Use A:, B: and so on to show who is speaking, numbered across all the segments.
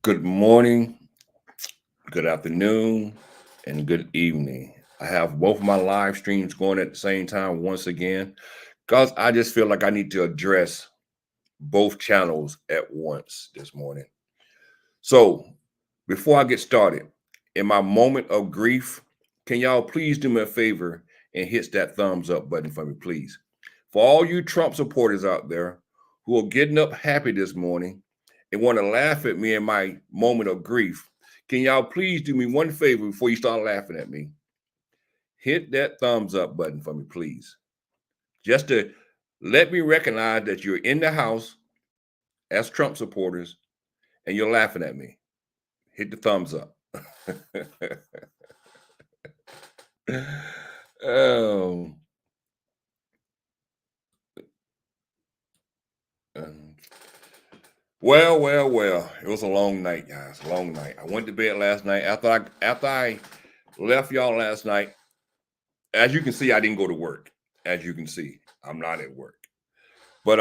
A: Good morning, good afternoon, and good evening. I have both of my live streams going at the same time once again because I just feel like I need to address both channels at once this morning. So, before I get started, in my moment of grief, can y'all please do me a favor and hit that thumbs up button for me, please? For all you Trump supporters out there who are getting up happy this morning and want to laugh at me in my moment of grief, can y'all please do me one favor before you start laughing at me? Hit that thumbs up button for me, please. Just to let me recognize that you're in the house as Trump supporters and you're laughing at me. Hit the thumbs up. um, um, well. It was a long night, guys. A long night. I went to bed last night after I left y'all last night. As you can see, I didn't go to work. As you can see, I'm not at work. But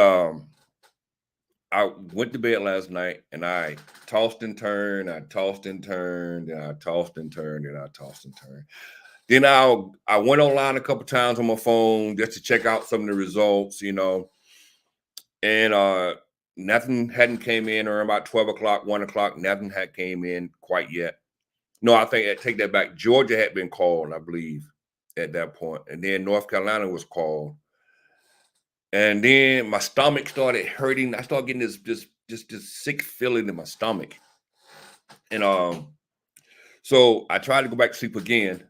A: I went to bed last night and I tossed and turned. I tossed and turned, and I tossed and turned, and I tossed and turned. Then I went online a couple times on my phone just to check out some of the results, and nothing hadn't came in, or about 12 o'clock, 1 o'clock, nothing had came in quite yet. No, I think I take that back. Georgia had been called, I believe, at that point, and then North Carolina was called, and then my stomach started hurting. I started getting this sick feeling in my stomach, and so I tried to go back to sleep again.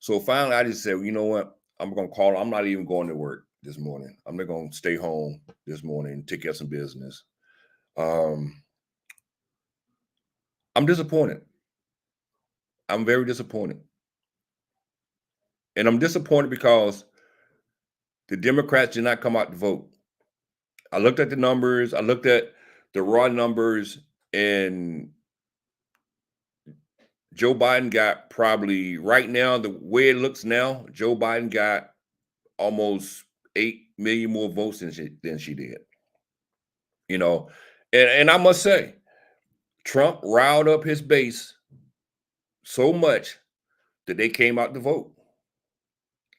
A: So finally, I just said, you know what? I'm gonna call. I'm not even going to work this morning. I'm not gonna stay home this morning and take care of some business. Um, I'm disappointed. I'm very disappointed, and I'm disappointed because the Democrats did not come out to vote. I looked at the numbers. I looked at the raw numbers, and Joe Biden got probably right now, the way it looks now, Joe Biden got almost 8 million more votes than she did. You know, and I must say, Trump riled up his base so much that they came out to vote.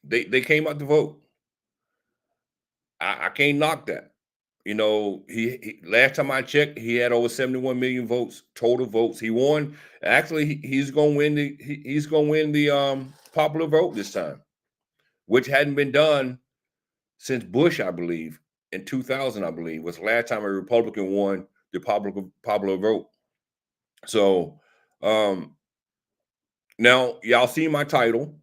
A: They came out to vote. I can't knock that. He last time I checked, he had over 71 million votes, total votes. He won. Actually, he's gonna win he's gonna win the popular vote this time, which hadn't been done since Bush, I believe, in 2000, I believe, was the last time a Republican won the popular vote. So now y'all see my title.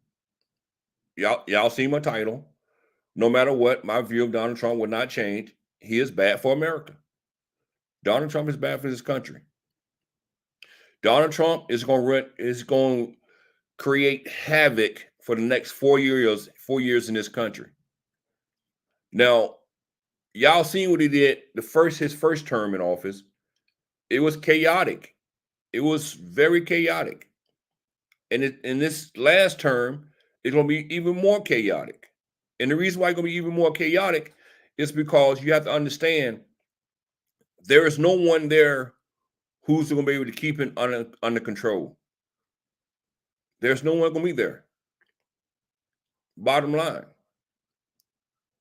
A: Y'all see my title. No matter what, my view of Donald Trump would not change. He is bad for America. Donald Trump is bad for this country. Donald Trump is going to create havoc for the next 4 years in this country. Now, y'all seen what he did his first term in office. It was chaotic. It was very chaotic. And in this last term, it's going to be even more chaotic. And the reason why it's going to be even more chaotic is because you have to understand there is no one there who's going to be able to keep it under control. There's no one going to be there. Bottom line,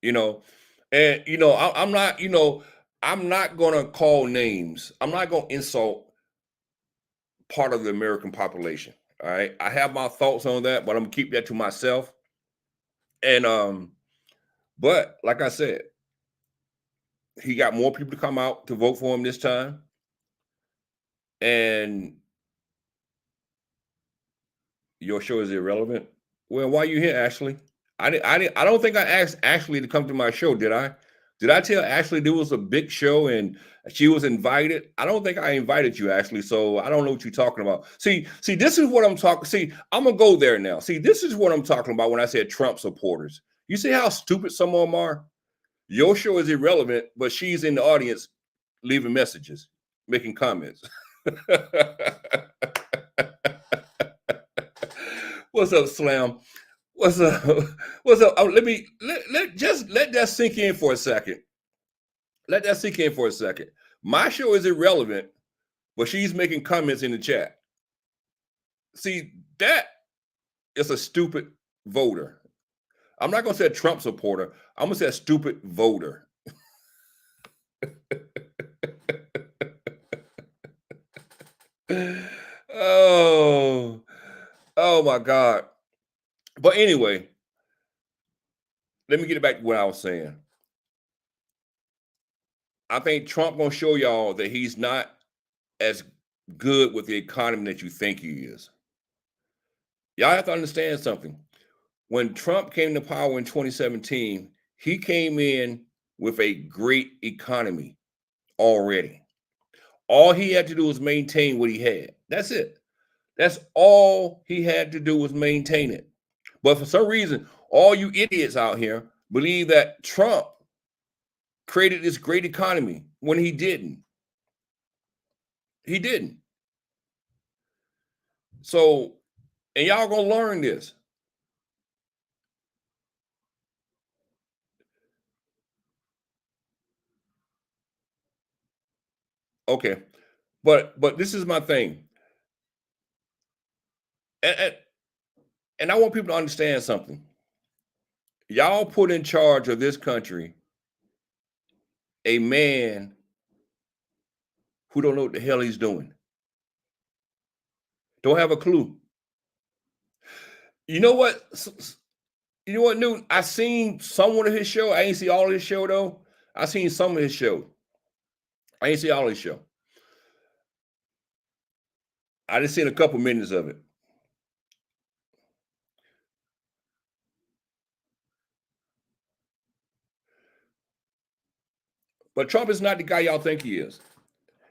A: you know, and I'm not going to call names. I'm not going to insult part of the American population. All right, I have my thoughts on that, but I'm gonna keep that to myself. And but like I said, he got more people to come out to vote for him this time. And your show is irrelevant. Well, why are you here, Ashley? I don't think I asked Ashley to come to my show, did I? Did I tell Ashley there was a big show and she was invited? I don't think I invited you, Ashley. So I don't know what you're talking about. See, this is what I'm talking. See, I'm gonna go there now. See, this is what I'm talking about when I said Trump supporters. You see how stupid some of them are? Your show is irrelevant, but she's in the audience leaving messages, making comments. What's up, Slam? What's up? What's up? Let that sink in for a second. Let that sink in for a second. My show is irrelevant, but she's making comments in the chat. See, that is a stupid voter. I'm not going to say a Trump supporter. I'm going to say a stupid voter. Oh my God. But anyway, let me get back to what I was saying. I think Trump going to show y'all that he's not as good with the economy that you think he is. Y'all have to understand something. When Trump came to power in 2017, he came in with a great economy already. All he had to do was maintain what he had. That's it. That's all he had to do was maintain it. But for some reason, all you idiots out here believe that Trump created this great economy when he didn't. He didn't. So, and y'all gonna learn this. Okay, but this is my thing, and I want people to understand something. Y'all put in charge of this country a man who don't know what the hell he's doing. Don't have a clue. You know what? You know what, Newton? I seen someone of his show. I ain't see all of his show though. I seen some of his show. I ain't see all his show. I just seen a couple minutes of it. But Trump is not the guy y'all think he is.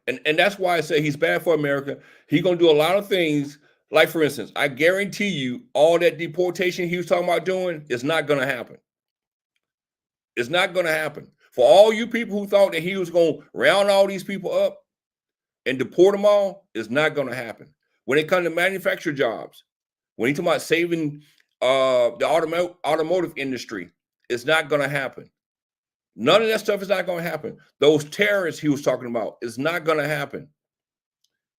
A: And that's why I say he's bad for America. He's gonna do a lot of things. Like, for instance, I guarantee you all that deportation he was talking about doing is not gonna happen. It's not gonna happen. For all you people who thought that he was gonna round all these people up and deport them all, it's not gonna happen. When it comes to manufacturer jobs, when he's talking about saving the automotive industry, it's not gonna happen. None of that stuff is not going to happen. Those terrorists he was talking about is not going to happen.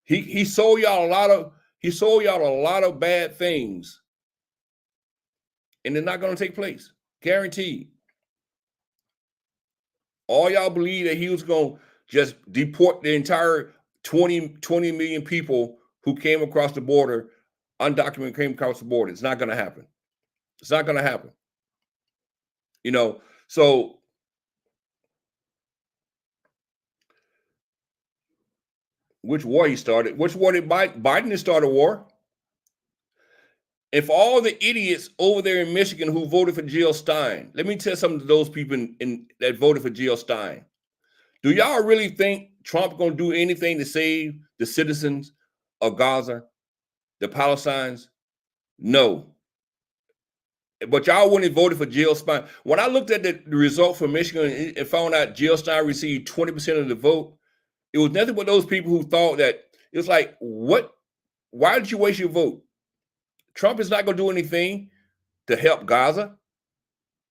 A: He sold y'all a lot of bad things, and they're not going to take place. Guaranteed. All y'all believe that he was going to just deport the entire 20 million people who came across the border, undocumented came across the border. It's not going to happen. It's not going to happen. You know, so which war he started? Which war did Biden start a war? If all the idiots over there in Michigan who voted for Jill Stein, let me tell some of those people that voted for Jill Stein. Do y'all really think Trump going to do anything to save the citizens of Gaza, the Palestinians? No. But y'all wouldn't have voted for Jill Stein. When I looked at the result for Michigan and found out Jill Stein received 20% of the vote, it was nothing but those people who thought that it was like, what? Why did you waste your vote? Trump is not going to do anything to help Gaza.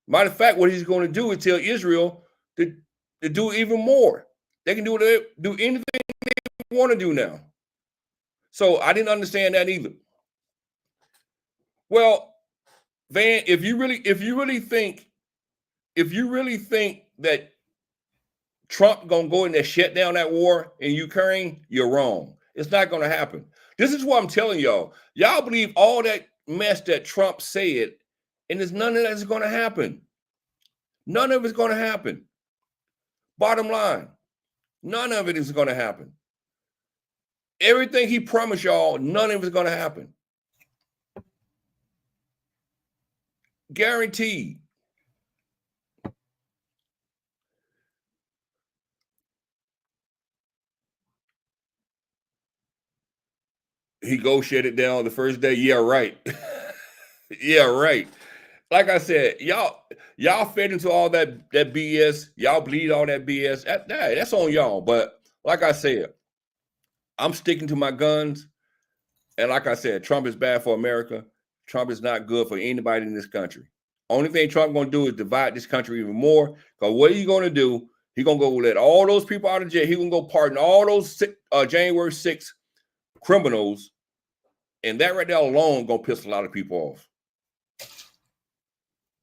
A: Matter of fact, what he's going to do is tell Israel to do even more. They can do anything they want to do now. So I didn't understand that either. Well, Van, if you really think that Trump gonna go in there shut down that war in Ukraine, you're wrong. It's not gonna happen. This is what I'm telling y'all. Y'all believe all that mess that Trump said, and there's none of that is gonna happen. None of it's gonna happen. Bottom line, none of it is gonna happen. Everything he promised y'all, none of it's gonna happen. Guaranteed. He go shut it down the first day. Yeah, right. Yeah, right. Like I said, y'all fed into all that BS. Y'all bleed all that BS. That's on y'all. But like I said, I'm sticking to my guns. And like I said, Trump is bad for America. Trump is not good for anybody in this country. Only thing Trump going to do is divide this country even more. Because what are you going to do? He gonna go let all those people out of jail. He gonna go pardon all those January 6th criminals, and that right there alone gonna piss a lot of people off.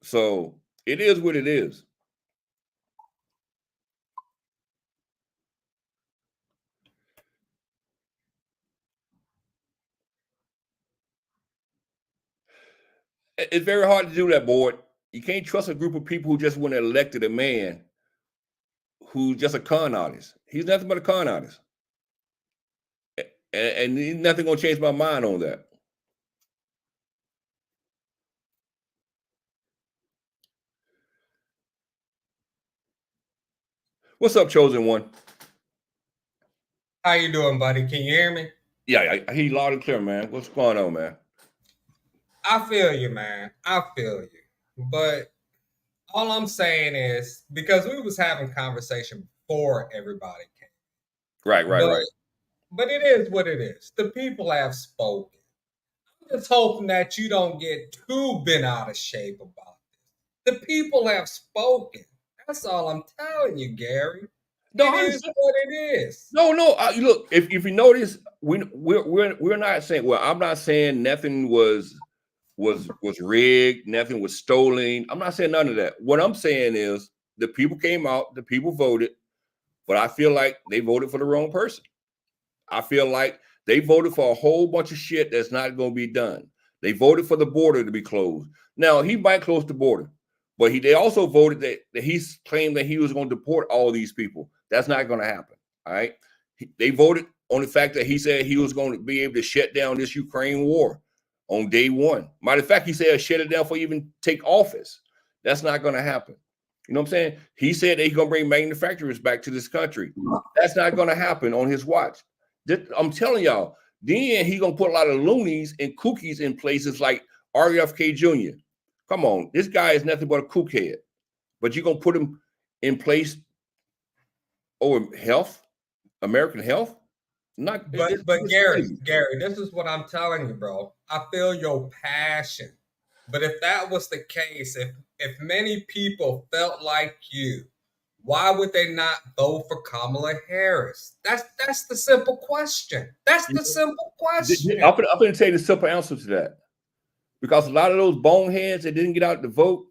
A: So it is what it is. It's very hard to do that, board. You can't trust a group of people who just went and elected a man who's just a con artist. He's nothing but a con artist. And nothing gonna change my mind on that. What's up, chosen one?
B: How you doing, buddy? Can you hear me?
A: Yeah, I hear you loud and clear, man. What's going on, man?
B: I feel you, man. I feel you. But all I'm saying is, because we was having conversation before everybody came.
A: Right.
B: But it is what it is. The people have spoken. I'm just hoping that you don't get too bent out of shape about this. The people have spoken. That's all I'm telling you, Gary.
A: No,
B: it is what it is.
A: No. Look, if you notice, we're not saying. Well, I'm not saying nothing was rigged, nothing was stolen. I'm not saying none of that. What I'm saying is the people came out, the people voted, but I feel like they voted for the wrong person. I feel like they voted for a whole bunch of shit that's not going to be done. They voted for the border to be closed. Now, he might close the border, but they also voted that he claimed that he was going to deport all these people. That's not going to happen. All right. They voted on the fact that he said he was going to be able to shut down this Ukraine war on day one. Matter of fact, he said shut it down before you even take office. That's not going to happen. You know what I'm saying? He said that he's going to bring manufacturers back to this country. That's not going to happen on his watch. I'm telling y'all, then he's going to put a lot of loonies and kookies in places like RFK Jr. Come on, this guy is nothing but a kookhead. But you're going to put him in place over health, American health?
B: But Gary, this is what I'm telling you, bro. I feel your passion. But if that was the case, if many people felt like you, why would they not vote for Kamala Harris? That's the simple question. That's the simple question.
A: I'm going to tell you the simple answer to that. Because a lot of those boneheads that didn't get out to vote,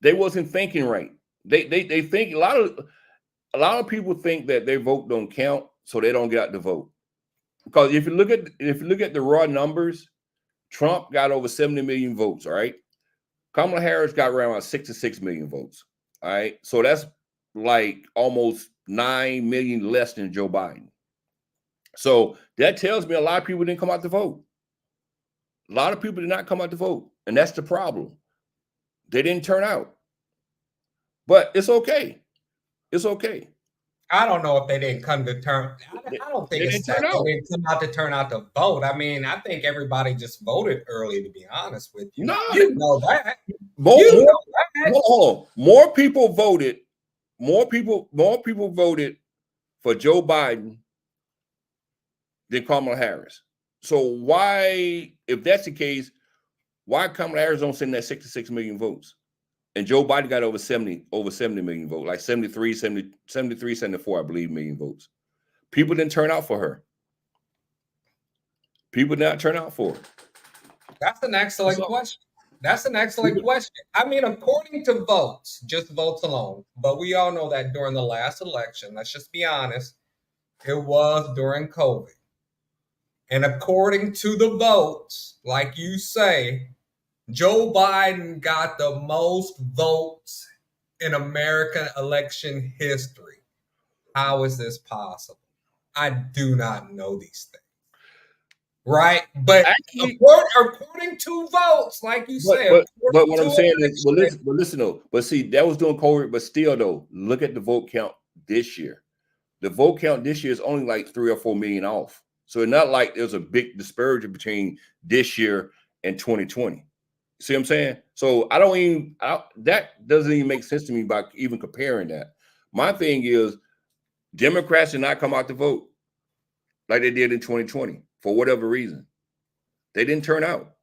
A: they wasn't thinking right. They think a lot of people think that their vote don't count, so they don't get out to vote. Because if you look at the raw numbers, Trump got over 70 million votes. All right, Kamala Harris got around 66 million votes. All right, so that's like almost 9 million less than Joe Biden. So that tells me a lot of people didn't come out to vote. A lot of people did not come out to vote, and that's the problem. They didn't turn out, but it's okay. It's okay.
B: I don't know if they didn't come to turn. I don't think it's that they didn't come out to turn out to vote. I mean, I think everybody just voted early. To be honest with you,
A: no,
B: you know that.
A: More people voted. More people voted for Joe Biden than Kamala Harris. So why, if that's the case, why Kamala Harris don't send that 66 million votes? And Joe Biden got over 70 million votes, like 73, 74, I believe, million votes. People didn't turn out for her. People did not turn out for her.
B: That's an excellent question. That's an excellent question. I mean, according to votes, just votes alone, but we all know that during the last election, let's just be honest, it was during COVID. And according to the votes, like you say, Joe Biden got the most votes in American election history. How is this possible? I do not know these things. Right? But actually, according to votes, like you said.
A: But what I'm saying is, listen though. But see, that was during COVID, but still though, look at the vote count this year. The vote count this year is only like 3 or 4 million off. So it's not like there's a big disparity between this year and 2020. See what I'm saying? So that doesn't even make sense to me by even comparing that. My thing is, Democrats did not come out to vote like they did in 2020 for whatever reason. They didn't turn out.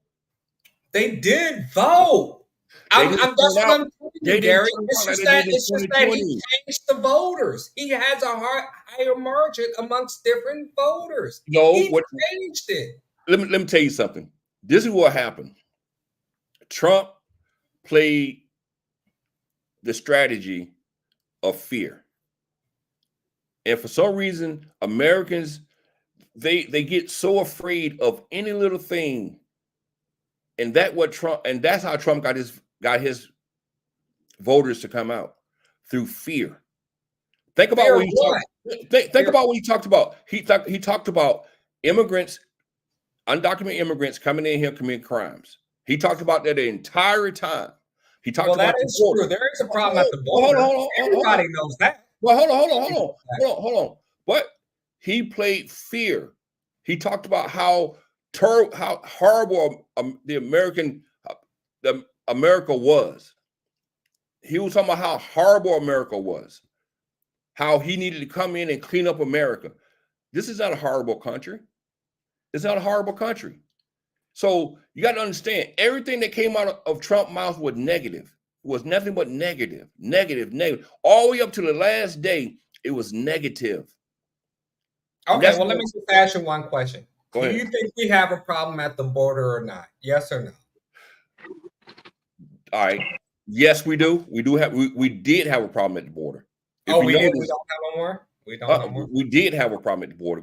B: They did vote. That's what I'm telling you, Gary. It's just that he
A: 2020.
B: changed the voters. He has a higher margin amongst different voters.
A: No,
B: He
A: what?
B: changed it.
A: Let me tell you something. This is what happened. Trump played the strategy of fear, and for some reason, Americans they get so afraid of any little thing, and that's how Trump got his voters to come out through fear. Think about
B: Fear
A: what
B: of
A: he
B: what?
A: talked. Think about what he talked about. He talked about immigrants, undocumented immigrants coming in here committing crimes. He talked about that the entire time. He talked
B: Well, that
A: about the
B: is true.
A: border.
B: There is a problem at the
A: Hold
B: border.
A: on.
B: Everybody knows that.
A: Well, hold on. But he played fear. He talked about how horrible the America was. He was talking about how horrible America was. How he needed to come in and clean up America. This is not a horrible country. It's not a horrible country. So you got to understand, everything that came out of Trump's mouth was negative. It was nothing but negative. All the way up to the last day, it was negative.
B: Okay, well, let me just ask you one question.
A: Go ahead.
B: Do you think we have a problem at the border or not? Yes or no?
A: All right. Yes, we do. We did have a problem at the border.
B: We don't have no more? We don't no more?
A: We did have a problem at the border.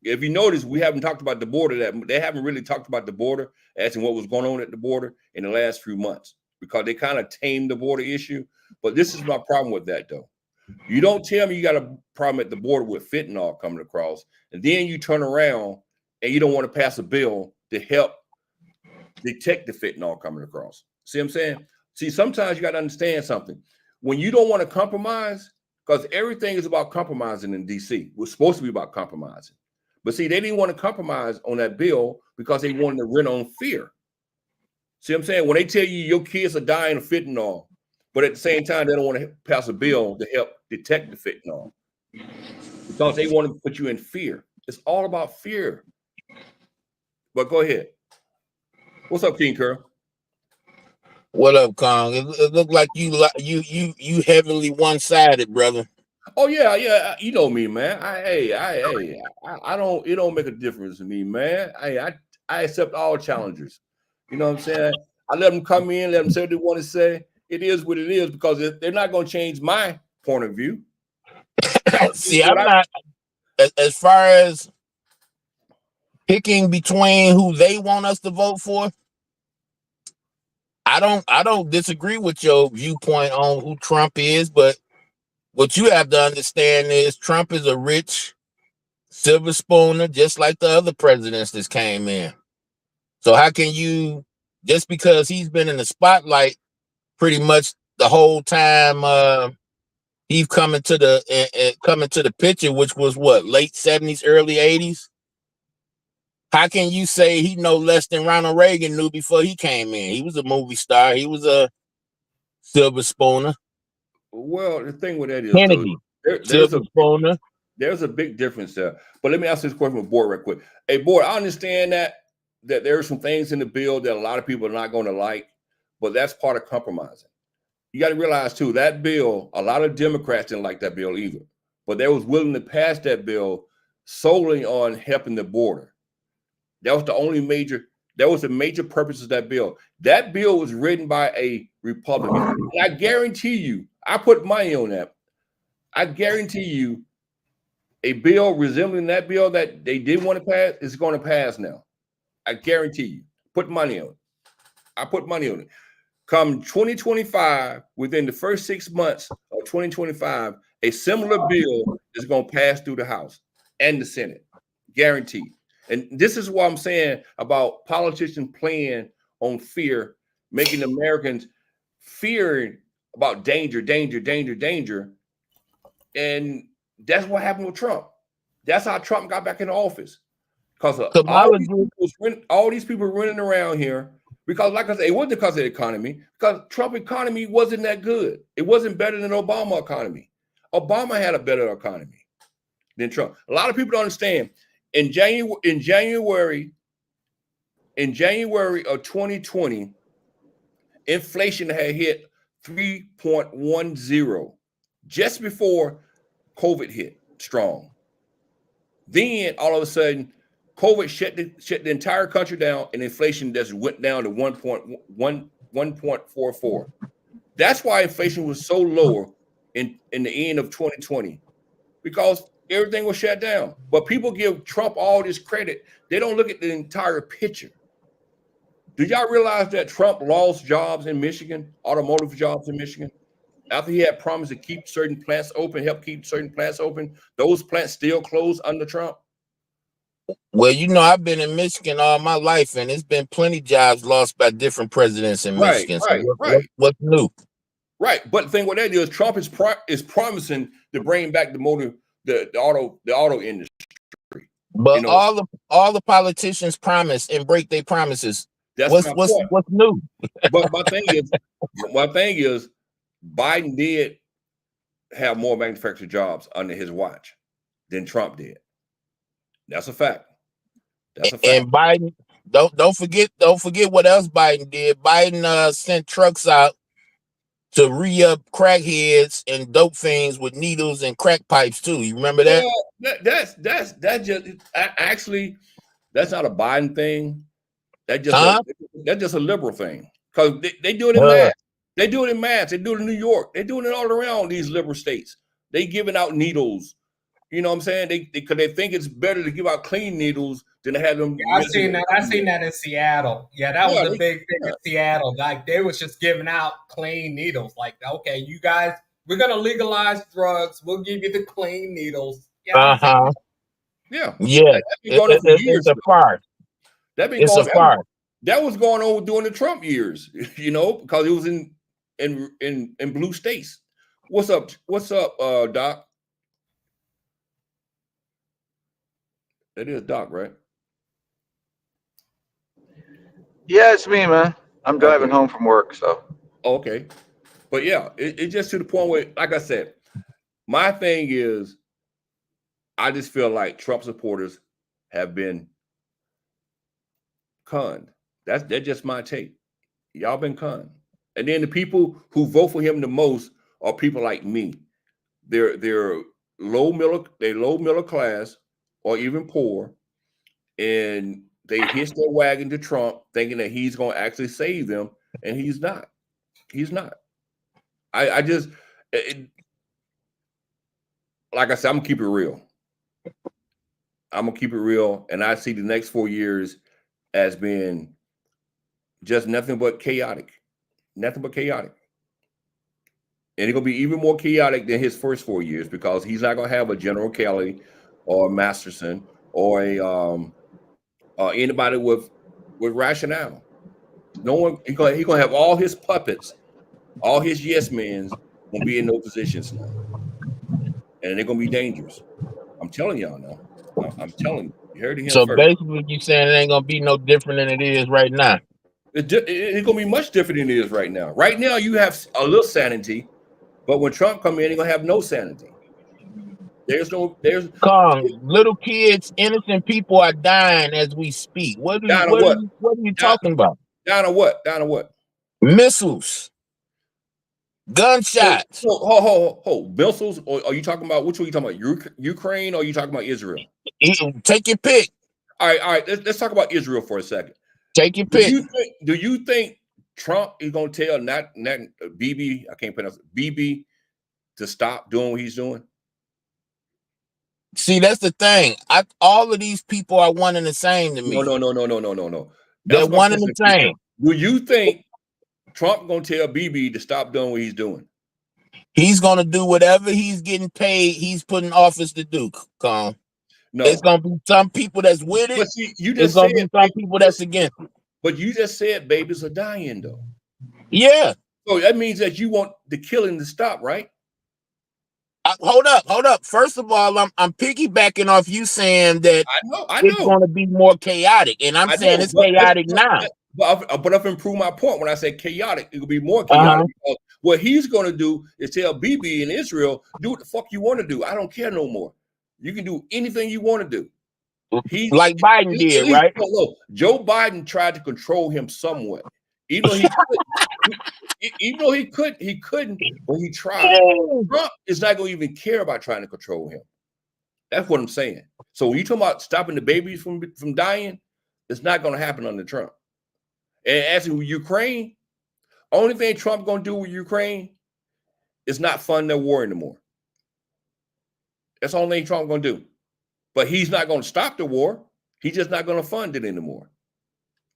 A: If you notice, we haven't talked about the border. They haven't really talked about the border, as in what was going on at the border in the last few months, because they kind of tamed the border issue. But this is my problem with that, though. You don't tell me you got a problem at the border with fentanyl coming across, and then you turn around and you don't want to pass a bill to help detect the fentanyl coming across. See what I'm saying? See, sometimes you got to understand something. When you don't want to compromise, because everything is about compromising in D.C. We're supposed to be about compromising. But see, they didn't want to compromise on that bill because they wanted to run on fear. See what I'm saying? When they tell you your kids are dying of fentanyl, but at the same time, they don't want to pass a bill to help detect the fentanyl because they want to put you in fear. It's all about fear. But go ahead. What's up, King Curl?
C: What up, Kong? It looked like you heavily one-sided, brother.
A: Oh yeah. You know me, man. I don't. It don't make a difference to me, man. I accept all challengers. You know what I'm saying? I let them come in, let them say what they want to say. It is what it is, because they're not going to change my point of view.
C: See, I'm not, as far as picking between who they want us to vote for. I don't disagree with your viewpoint on who Trump is, but what you have to understand is Trump is a rich silver spooner, just like the other presidents that came in. So how can you, just because he's been in the spotlight pretty much the whole time he's coming to the picture, which was what, late 70s, early 80s? How can you say he know less than Ronald Reagan knew before he came in? He was a movie star. He was a silver spooner.
A: Well, the thing with that is,
C: Kennedy,
A: there's a big difference there. But let me ask this question with Boyd right quick. Hey, Boyd, I understand that there are some things in the bill that a lot of people are not going to like, but that's part of compromising. You got to realize too, that bill, a lot of Democrats didn't like that bill either, but they was willing to pass that bill solely on helping the border. That was the major purpose of that bill. That bill was written by a Republican. And I guarantee you, I put money on that. I guarantee you, a bill resembling that bill that they didn't want to pass is going to pass now. I guarantee you. Put money on it. I put money on it. Come 2025, within the first 6 months of 2025, a similar bill is going to pass through the House and the Senate. Guaranteed. And this is what I'm saying about politicians playing on fear, making Americans fearing about danger. And that's what happened with Trump. That's how Trump got back in office. Because all these people running around here, because like I said, it wasn't because of the economy, because Trump economy wasn't that good. It wasn't better than Obama economy. Obama had a better economy than Trump. A lot of people don't understand. In January of 2020, inflation had hit 3.10 just before COVID hit strong. Then all of a sudden, COVID shut the entire country down, and inflation just went down to 1.44. That's why inflation was so lower in the end of 2020, because everything was shut down. But people give Trump all this credit. They don't look at the entire picture. Do y'all realize that Trump lost jobs in Michigan, automotive jobs in Michigan, after he had promised to keep certain plants open, help keep certain plants open? Those plants still closed under Trump.
C: Well, you know, I've been in Michigan all my life, and it's been plenty of jobs lost by different presidents in Michigan. What's new?
A: Right, but the thing with that is Trump is promising to bring back the auto industry.
C: But you know, all the politicians promise and break their promises. What's new?
A: But my thing is, Biden did have more manufactured jobs under his watch than Trump did. That's a fact. That's a fact.
C: And Biden, don't forget what else Biden did. Biden sent trucks out to re-up crackheads and dope fiends with needles and crack pipes too. You remember that?
A: Yeah, that's just actually, that's not a Biden thing. That's just a liberal thing, because they do it in mass. They do it in mass. They do it in New York. They're doing it all around these liberal states. They giving out needles. You know what I'm saying? Because they think it's better to give out clean needles than to have them.
B: Yeah, I seen that in Seattle. Yeah, that was a big thing in Seattle. Like, they was just giving out clean needles. Like, okay, you guys, we're gonna legalize drugs. We'll give you the clean needles.
A: Yeah.
C: Yeah.
A: It's
C: a farce.
A: It's a farce. That was going on during the Trump years, you know, because it was in blue states. What's up, Doc? That is Doc, right?
D: Yeah, it's me, man. I'm driving home from work, so.
A: Okay. But yeah, it's just to the point where, like I said, my thing is, I just feel like Trump supporters have been conned. That's just my take. Y'all been conned. And then the people who vote for him the most are people like me. They're low middle class or even poor, and they hitch their wagon to Trump thinking that he's going to actually save them, and he's not. He's not. Like I said, I'm gonna keep it real. And I see the next 4 years as being just nothing but chaotic. And it's gonna be even more chaotic than his first 4 years, because he's not gonna have a General Kelly or a Masterson or anybody with rationale. No one. He's gonna have all his puppets, all his yes men's gonna be in those positions now, and they're gonna be dangerous. I'm telling y'all now. I'm telling you. You heard it here
C: So
A: first.
C: basically, you saying it ain't gonna be no different than it is right now.
A: It's gonna be much different than it is right now. Right now, you have a little sanity, but when Trump come in, he's gonna have no sanity. There's
C: little kids, innocent people are dying as we speak. What are you talking about?
A: Down to what?
C: Missiles, gunshots.
A: Missiles? Or are you talking about, which one are you talking about? Ukraine, or are you talking about Israel?
C: Take your pick.
A: All right. Let's talk about Israel for a second.
C: Take your pick.
A: Do you think Trump is going to tell not Bibi, I can't pronounce it, Bibi, to stop doing what he's doing?
C: See, that's the thing. All of these people are one and the same to me.
A: No.
C: They're one and the same.
A: Do you think Trump going to tell Bibi to stop doing what he's doing?
C: He's going to do whatever he's getting paid. He's put in office to do. No, it's going to be some people that's with it.
A: But see,
C: there's going to be some people that's against it.
A: But you just said babies are dying, though.
C: Yeah.
A: So that means that you want the killing to stop, right?
C: Hold up. First of all, I'm piggybacking off you saying that
A: I know.
C: It's going to be more chaotic, and I'm saying it's chaotic now.
A: But I've improved my point when I say chaotic. It will be more chaotic. Because what he's going to do is tell Bibi in Israel, do what the fuck you want to do. I don't care no more. You can do anything you want to do.
C: Like Biden did, right?
A: Look, Joe Biden tried to control him somewhat. Even though he couldn't, but he tried. Trump is not going to even care about trying to control him. That's what I'm saying. So when you talking about stopping the babies from dying, it's not going to happen under Trump. And as in Ukraine, only thing Trump going to do with Ukraine is not fund their war anymore. That's the only thing Trump going to do. But he's not going to stop the war. He's just not going to fund it anymore.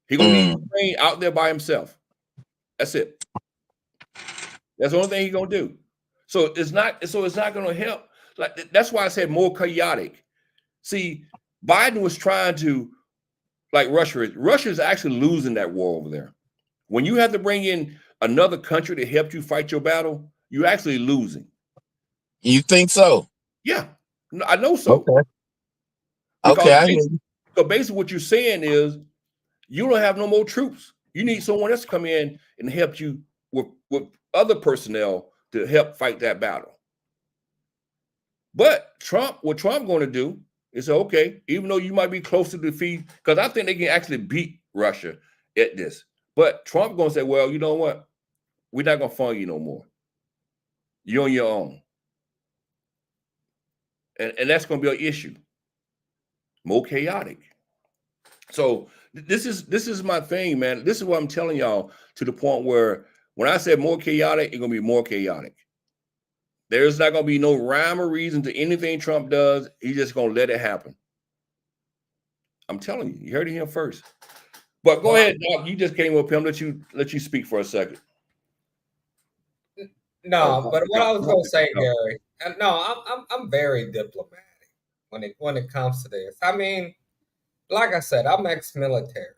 A: He's going to leave Ukraine out there by himself. That's it. That's the only thing he's going to do. So it's not going to help. Like, that's why I said more chaotic. See, Biden was trying to, like Russia's actually losing that war over there. When you have to bring in another country to help you fight your battle, you're actually losing.
C: You think so?
A: Yeah, I know so.
C: Okay.
A: So basically what you're saying is you don't have no more troops. You need someone else to come in and help you with other personnel to help fight that battle. But what Trump going to do is say, okay, even though you might be close to defeat, because I think they can actually beat Russia at this. But Trump going to say, well, you know what? We're not going to fund you no more. You're on your own. And that's going to be an issue. More chaotic. So this is my thing, man. This is what I'm telling y'all, to the point where when I said more chaotic, it's going to be more chaotic. There's not going to be no rhyme or reason to anything Trump does. He's just going to let it happen. I'm telling you, you heard it here first. But go ahead, Doc. You just came up here. Let you speak for a second.
B: No, but what I was going to say, Gary, no, I'm very diplomatic when it comes to this. I mean, like I said, I'm ex-military.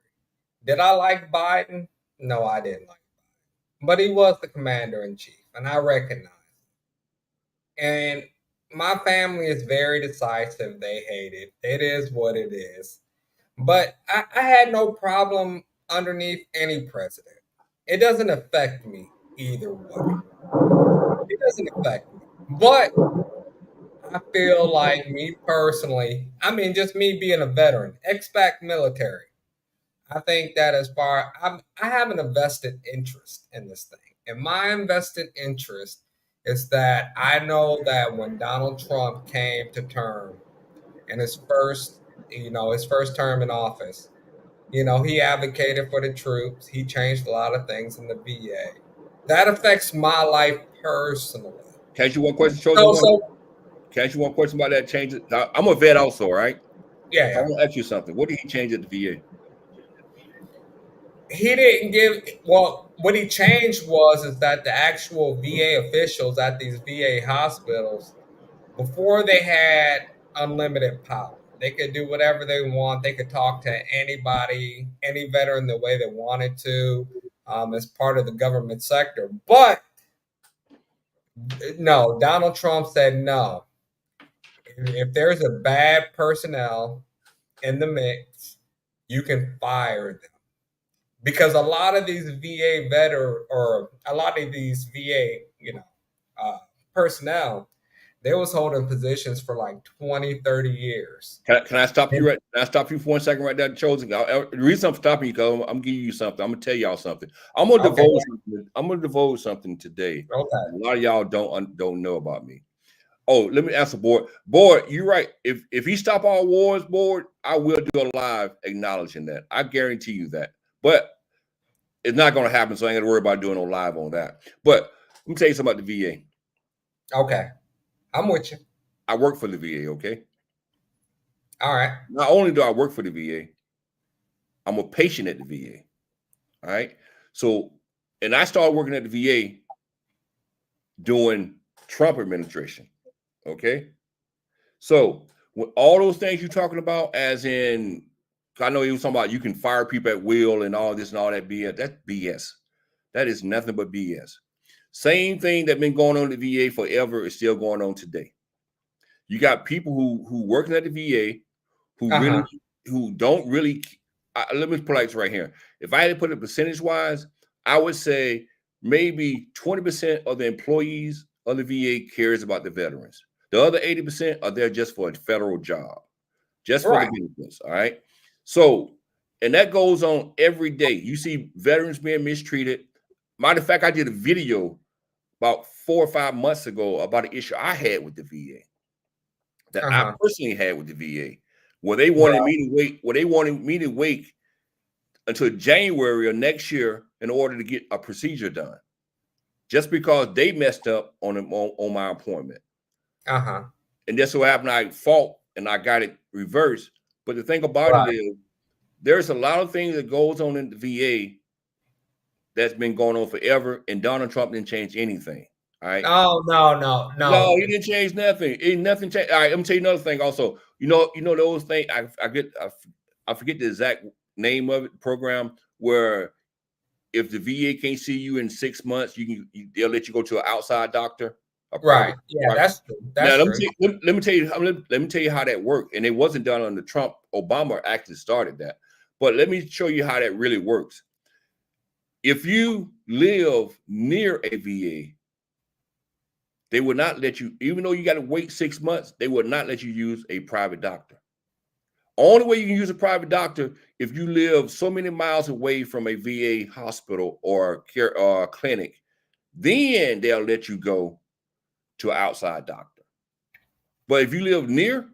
B: Did I like Biden? No, I didn't like Biden. But he was the commander in chief, and I recognize it. And my family is very decisive. They hate it. It is what it is. But I had no problem underneath any president. It doesn't affect me either way. It doesn't affect me. But I feel like, me personally, I mean, just me being a veteran, ex-pac military, I think that as far I have an invested interest in this thing. And my invested interest is that I know that when Donald Trump came to term in his first term in office, he advocated for the troops. He changed a lot of things in the VA. That affects my life personally.
A: Can I ask you one question, Chosen? Can I ask you one question about that change? I'm a vet also, right?
B: Yeah.
A: I want to ask you something. What did he change at the VA?
B: He didn't give. Well, what he changed is that the actual VA officials at these VA hospitals, before they had unlimited power, they could do whatever they want. They could talk to anybody, any veteran, the way they wanted to, as part of the government sector. But no, Donald Trump said no. If there's a bad personnel in the mix, you can fire them. Because a lot of these VA personnel, they was holding positions for like 20, 30 years.
A: Can I stop you right? Can I stop you for 1 second right there, Chosen? The reason I'm stopping you, because I'm giving you something. I'm gonna tell y'all something. I'm gonna divulge something today.
B: Okay.
A: A lot of y'all don't know about me. Oh, let me ask the board. Board, you're right. If he stop all wars, board, I will do a live acknowledging that. I guarantee you that. But it's not going to happen, so I ain't got to worry about doing no live on that. But let me tell you something about the VA.
B: Okay. I'm with you.
A: I work for the VA, okay?
B: All right.
A: Not only do I work for the VA, I'm a patient at the VA. All right? So, and I started working at the VA during Trump administration, okay? So, with all those things you're talking about, as in, I know you was talking about you can fire people at will and all this and all that BS. That's BS. That is nothing but BS. Same thing that's been going on in the VA forever is still going on today. You got people who working at the VA who don't really. Let me put it right here. If I had to put it percentage wise, I would say maybe 20% of the employees of the VA cares about the veterans. The other 80% are there just for a federal job, just for the benefits. All right. So And that goes on every day. You see veterans being mistreated. Matter of fact, I did a video about 4 or 5 months ago about an issue I had with the VA that I personally had with the VA, where they wanted me to wait, until January of next year in order to get a procedure done, just because they messed up on my appointment. And that's what happened. I fought and I got it reversed. But the thing about it is, there's a lot of things that goes on in the VA that's been going on forever, and Donald Trump didn't change anything. All right.
B: Oh, no.
A: No, he didn't change nothing. Nothing changed. All right, I'm gonna tell you another thing. Also, you know those things. I forget the exact name of it. Program where if the VA can't see you in 6 months, they'll let you go to an outside doctor.
B: Right. Yeah, that's true.
A: Now, let me tell you how that worked. And it wasn't done under Trump. Obama actually started that. But let me show you how that really works. If you live near a VA, they would not let you, even though you got to wait 6 months, they would not let you use a private doctor. Only way you can use a private doctor if you live so many miles away from a VA hospital or care clinic, then they'll let you go to an outside doctor. But if you live near,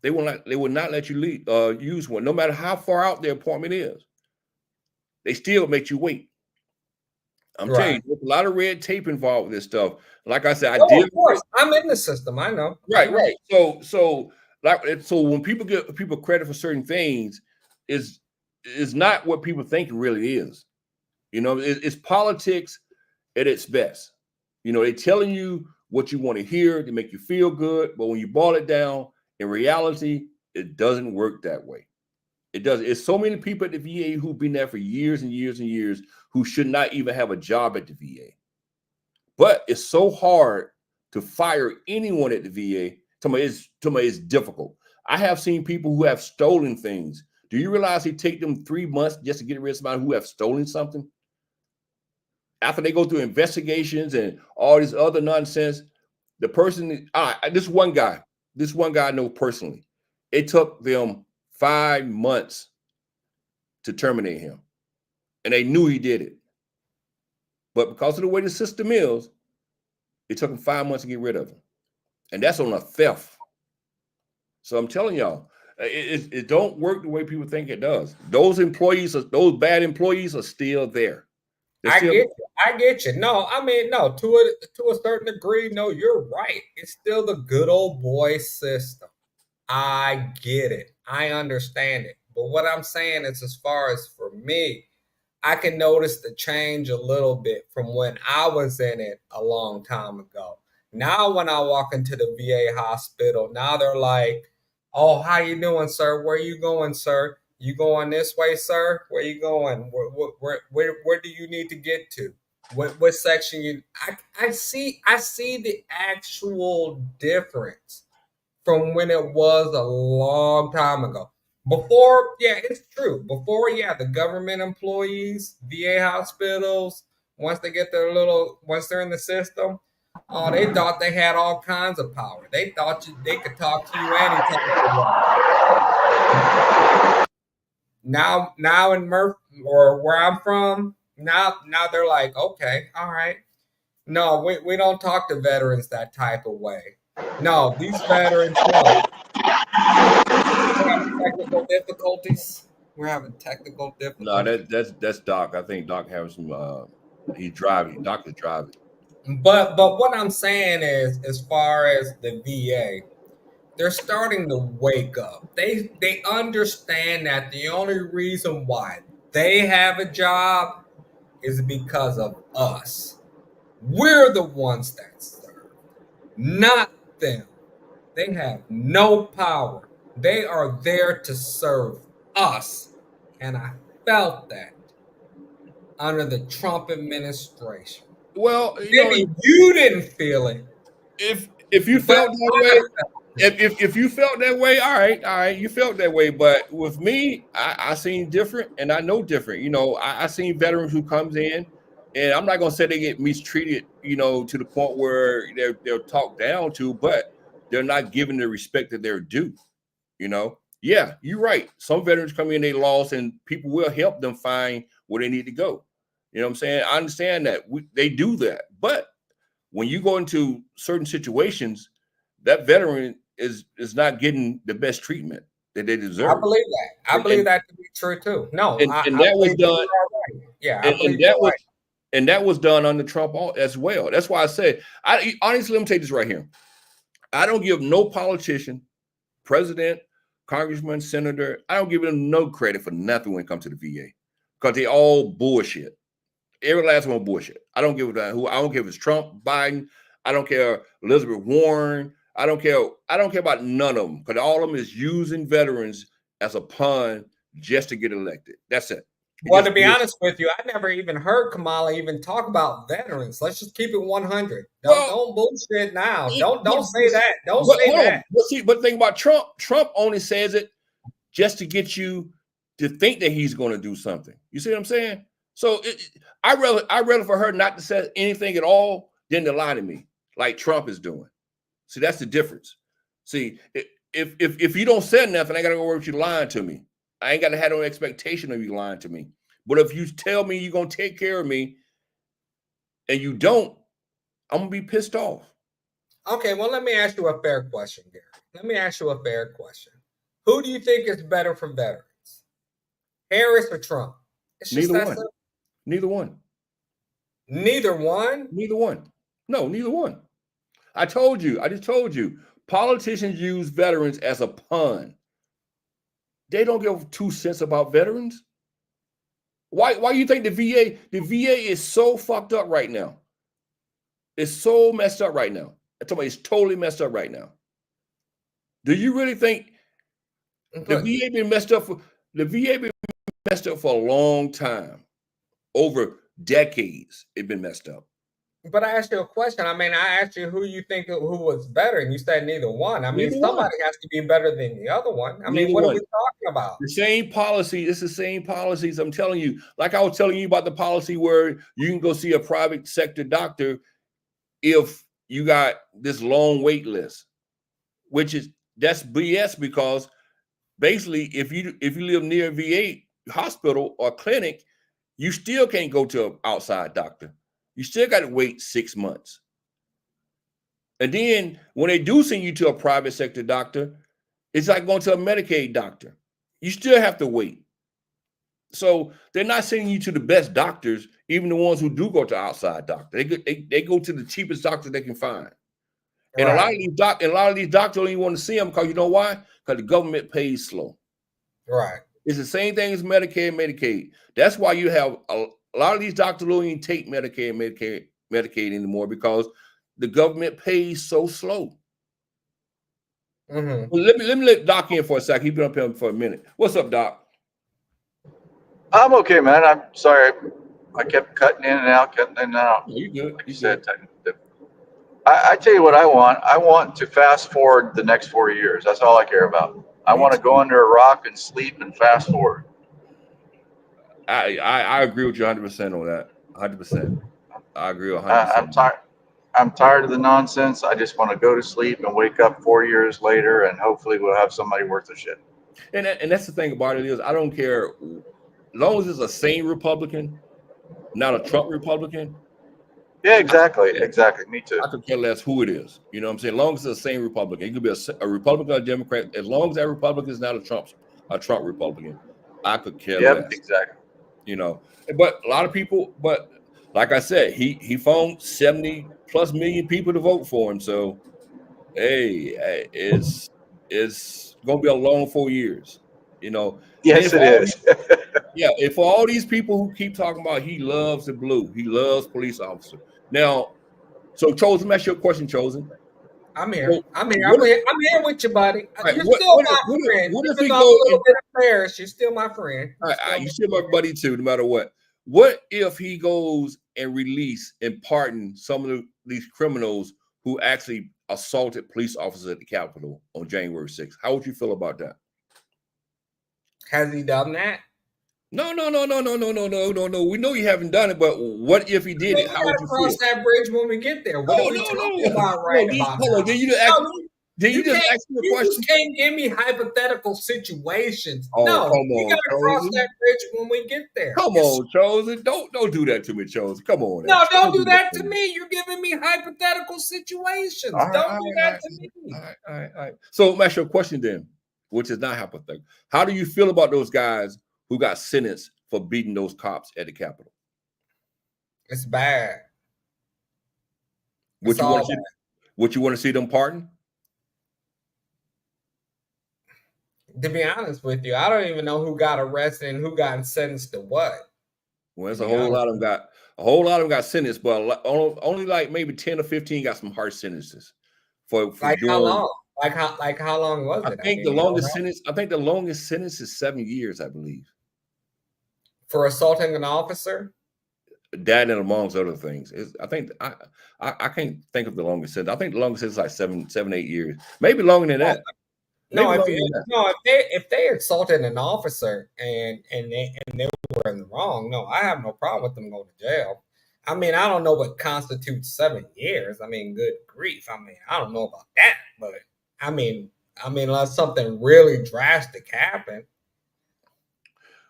A: they will not let you use one, no matter how far out their appointment is. They still make you wait. I'm telling you, there's a lot of red tape involved with this stuff. Like I said,
B: of course, I'm in the system. I know.
A: Right. So when people get people credit for certain things, is not what people think it really is. You know, it's politics at its best. You know, they're telling you what you want to hear to make you feel good, but when you boil it down, in reality, it doesn't work that way. It does. It's so many people at the VA who've been there for years and years and years who should not even have a job at the VA. But it's so hard to fire anyone at the VA. To me, it's difficult. I have seen people who have stolen things. Do you realize it take them 3 months just to get rid of somebody who have stolen something? After they go through investigations and all this other nonsense, the person, this one guy I know personally, it took them 5 months to terminate him. And they knew he did it. But because of the way the system is, it took them 5 months to get rid of him. And that's on a theft. So I'm telling y'all, it don't work the way people think it does. Those bad employees are still there.
B: I get you. No, I mean, no, to a certain degree, no, you're right. It's still the good old boy system. I get it. I understand it. But what I'm saying is, as far as for me, I can notice the change a little bit from when I was in it a long time ago. Now, when I walk into the VA hospital, now they're like, "Oh, how you doing, sir? Where you going, sir? You going this way, sir? Where you going? Where do you need to get to? What section you?" I see the actual difference from when it was a long time ago. Before, yeah, it's true. Before, yeah, the government employees, VA hospitals, once they're in the system, oh, they thought they had all kinds of power. They thought they could talk to you anytime. Now in Murph or where I'm from, now they're like, okay, all right. No, we don't talk to veterans that type of way. No, these veterans, no. We're having technical difficulties.
A: No, that's Doc. I think Doc has some. He's driving. Doc is driving.
B: But what I'm saying is, as far as the VA, they're starting to wake up. They understand that the only reason why they have a job is because of us. We're the ones that serve, not them. They have no power. They are there to serve us. And I felt that under the Trump administration.
A: Well,
B: Maybe you didn't feel it.
A: If you felt that way, if you felt that way, all right, you felt that way. But with me, I seen different, and I know different. You know, I seen veterans who comes in, and I'm not gonna say they get mistreated, you know, to the point where they're talked down to, but they're not given the respect that they're due. You know, Yeah, you're right. Some veterans come in, they lost, and people will help them find where they need to go. You know what I'm saying? I understand that they do that, but when you go into certain situations, that veteran is not getting the best treatment that they deserve.
B: I believe that. I believe that to be true too. No,
A: and
B: I
A: that was
B: believe
A: done.
B: you are right. Yeah, I
A: And
B: believe
A: that
B: you're
A: was
B: right.
A: and that was done under Trump as well. That's why I said, honestly, let me take this right here. I don't give no politician, president, congressman, senator, I don't give them no credit for nothing when it comes to the VA, because they all bullshit. Every last one bullshit. I don't give a damn who. I don't care if it's Trump, Biden. I don't care Elizabeth Warren. I don't care. I don't care about none of them, because all of them is using veterans as a pawn just to get elected. That's it.
B: Well, to be honest with you, I never even heard Kamala even talk about veterans. Let's just keep it 100. Don't bullshit now. Don't say that. Don't say that.
A: But the thing about Trump only says it just to get you to think that he's going to do something. You see what I'm saying? So I rather for her not to say anything at all than to lie to me like Trump is doing. See, that's the difference. See, if you don't say nothing, I got to go worry about you lying to me. I ain't got to have no expectation of you lying to me. But if you tell me you're going to take care of me and you don't, I'm going to be pissed off.
B: Okay, well, let me ask you a fair question, Gary. Let me ask you a fair question. Who do you think is better for veterans? Harris or Trump?
A: Neither one. Neither one.
B: Neither one?
A: Neither one. No, neither one. I just told you, politicians use veterans as a pawn. They don't give 2 cents about veterans. Why you think the VA is so fucked up right now? It's so messed up right now. I'm talking about it's totally messed up right now. Do you really think the VA been messed up for a long time? Over decades, it's been messed up.
B: But I asked you a question. I mean, I asked you who you think who was better, and you said neither one. I mean, somebody has to be better than the other one. I mean, what are we talking about?
A: The same policy. It's the same policies. I'm telling you. Like I was telling you about the policy where you can go see a private sector doctor if you got this long wait list, that's BS, because basically if you live near a VA hospital or clinic, you still can't go to an outside doctor. You still got to wait 6 months. And then when they do send you to a private sector doctor, it's like going to a Medicaid doctor. You still have to wait. So they're not sending you to the best doctors, even the ones who do go to outside doctor. They go to the cheapest doctor they can find. And a lot of these doctors don't even want to see them, because you know why? Because the government pays slow.
B: Right.
A: It's the same thing as Medicare and Medicaid. That's why you have a lot of these doctors don't even take Medicare and Medicaid anymore, because the government pays so slow.
B: Mm-hmm.
A: Well, let me let Doc in for a second. He's been up here for a minute. What's up, Doc?
D: I'm okay, man. I'm sorry. I kept cutting in and out.
A: No, you good.
D: Like you said, I tell you what I want. I want to fast forward the next 4 years. That's all I care about. I want to go under a rock and sleep and fast forward.
A: I agree with you 100% on that. 100%. I agree 100%.
D: I'm tired of the nonsense. I just want to go to sleep and wake up 4 years later, and hopefully we'll have somebody worth a shit.
A: And that's the thing about it is, I don't care, as long as it's a sane Republican, not a Trump Republican.
D: Yeah, exactly. Me too.
A: I could care less who it is. You know what I'm saying? As long as it's the same Republican. It could be a Republican or a Democrat. As long as that Republican is not a Trump Republican, I could care less.
D: Yep, exactly.
A: You know, but a lot of people, but like I said, he found 70+ million people to vote for him. So, hey, it's going to be a long 4 years. You know.
D: Yes, it is.
A: Yeah, and for all these people who keep talking about he loves the blue, he loves police officers. Now, so Chosen, ask you a question, Chosen.
B: I'm here. I'm here with you, buddy. You're still my friend.
A: What if
B: he
A: go?
B: A little bit embarrassed, you're still my friend.
A: You're still my buddy too, no matter what. What if he goes and release and pardon some of these criminals who actually assaulted police officers at the Capitol on January 6th? How would you feel about that?
B: Has he done that?
A: No. We know you haven't done it, but what if he did it? How would you
B: cross
A: feel?
B: that bridge when we get there? What are we talking about right now?
A: You didn't ask me. Did you just ask me a
B: You
A: question?
B: just can't give me hypothetical situations.
A: Oh,
B: No,
A: come
B: we
A: on,
B: gotta cross
A: Chosen.
B: that bridge when we get there.
A: Come on, Chosen. Don't do that to me, Chosen. Come on.
B: No,
A: Now.
B: don't do that to me. You're giving me hypothetical situations.
A: All right,
B: Don't do that to me.
A: All right. So let me ask you a question then, which is not hypothetical. How do you feel about those guys who got sentenced for beating those cops at the Capitol?
B: It's bad.
A: Would you want to see them pardon?
B: To be honest with you, I don't even know who got arrested and who got sentenced to what.
A: Well, there's a whole lot of them got sentenced, but only like maybe 10 or 15 got some harsh sentences for
B: like
A: doing.
B: How long? Like how long was it?
A: I think the longest sentence is 7 years, I believe.
B: For assaulting an officer?
A: That and amongst other things. I think I can't think of the longest sentence. I think the longest sentence is like 7, 8 years. Maybe longer than that.
B: If they assaulted an officer and they were in the wrong, no, I have no problem with them going to jail. I mean, I don't know what constitutes 7 years. I mean, good grief. I mean, I don't know about that, but I mean, unless something really drastic happened.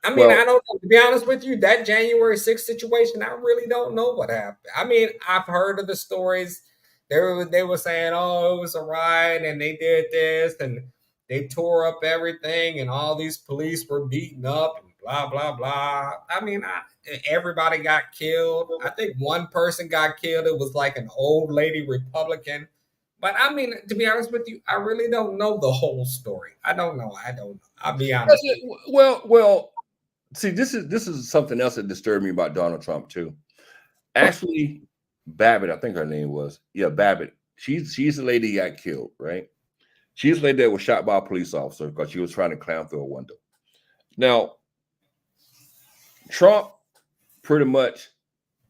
B: I mean, I don't know. To be honest with you, that January 6th situation, I really don't know what happened. I mean, I've heard of the stories. They were saying, oh, it was a riot and they did this and they tore up everything and all these police were beaten up and blah, blah, blah. I mean, everybody got killed. I think one person got killed. It was like an old lady Republican. But I mean, to be honest with you, I really don't know the whole story. I don't know. I'll be honest.
A: Well, see, this is something else that disturbed me about Donald Trump too. Actually, Babbitt, I think her name was. Yeah, Babbitt. She's the lady who got killed, right? She's the lady that was shot by a police officer because she was trying to climb through a window. Now, Trump pretty much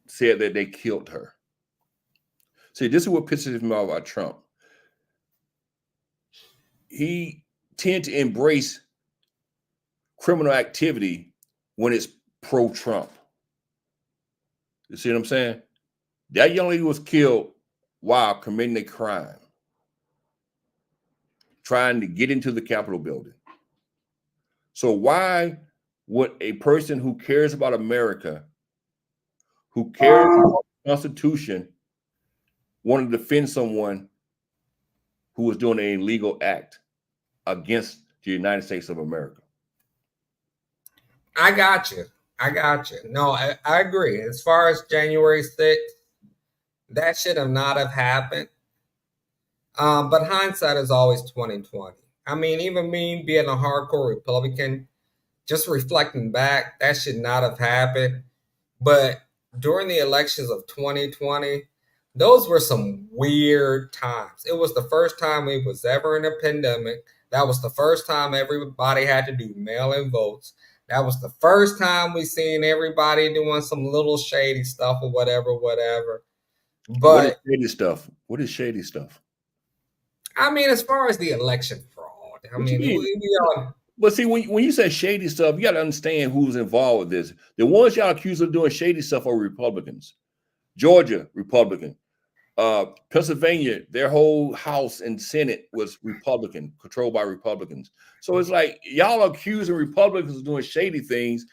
A: said that they killed her. See, this is what pisses me off about Trump. He tends to embrace criminal activity when it's pro-Trump. You see what I'm saying? That young lady was killed while committing a crime, trying to get into the Capitol building. So why would a person who cares about America, who cares about the Constitution, want to defend someone who was doing an illegal act against the United States of America?
B: I got you. No, I agree. As far as January 6th, that should have not have happened. But hindsight is always 2020. I mean, even me being a hardcore Republican, just reflecting back, that should not have happened. But during the elections of 2020, those were some weird times. It was the first time we was ever in a pandemic. That was the first time everybody had to do mail-in votes. That was the first time we seen everybody doing some little shady stuff or whatever. But
A: what is shady stuff? What is shady stuff?
B: I mean, as far as the election fraud, I mean,
A: but see, when you say shady stuff, you got to understand who's involved with this. The ones y'all accused of doing shady stuff are Republicans. Georgia, Republican. Pennsylvania, their whole House and Senate was Republican, controlled by Republicans. So it's like y'all accusing Republicans of doing shady things,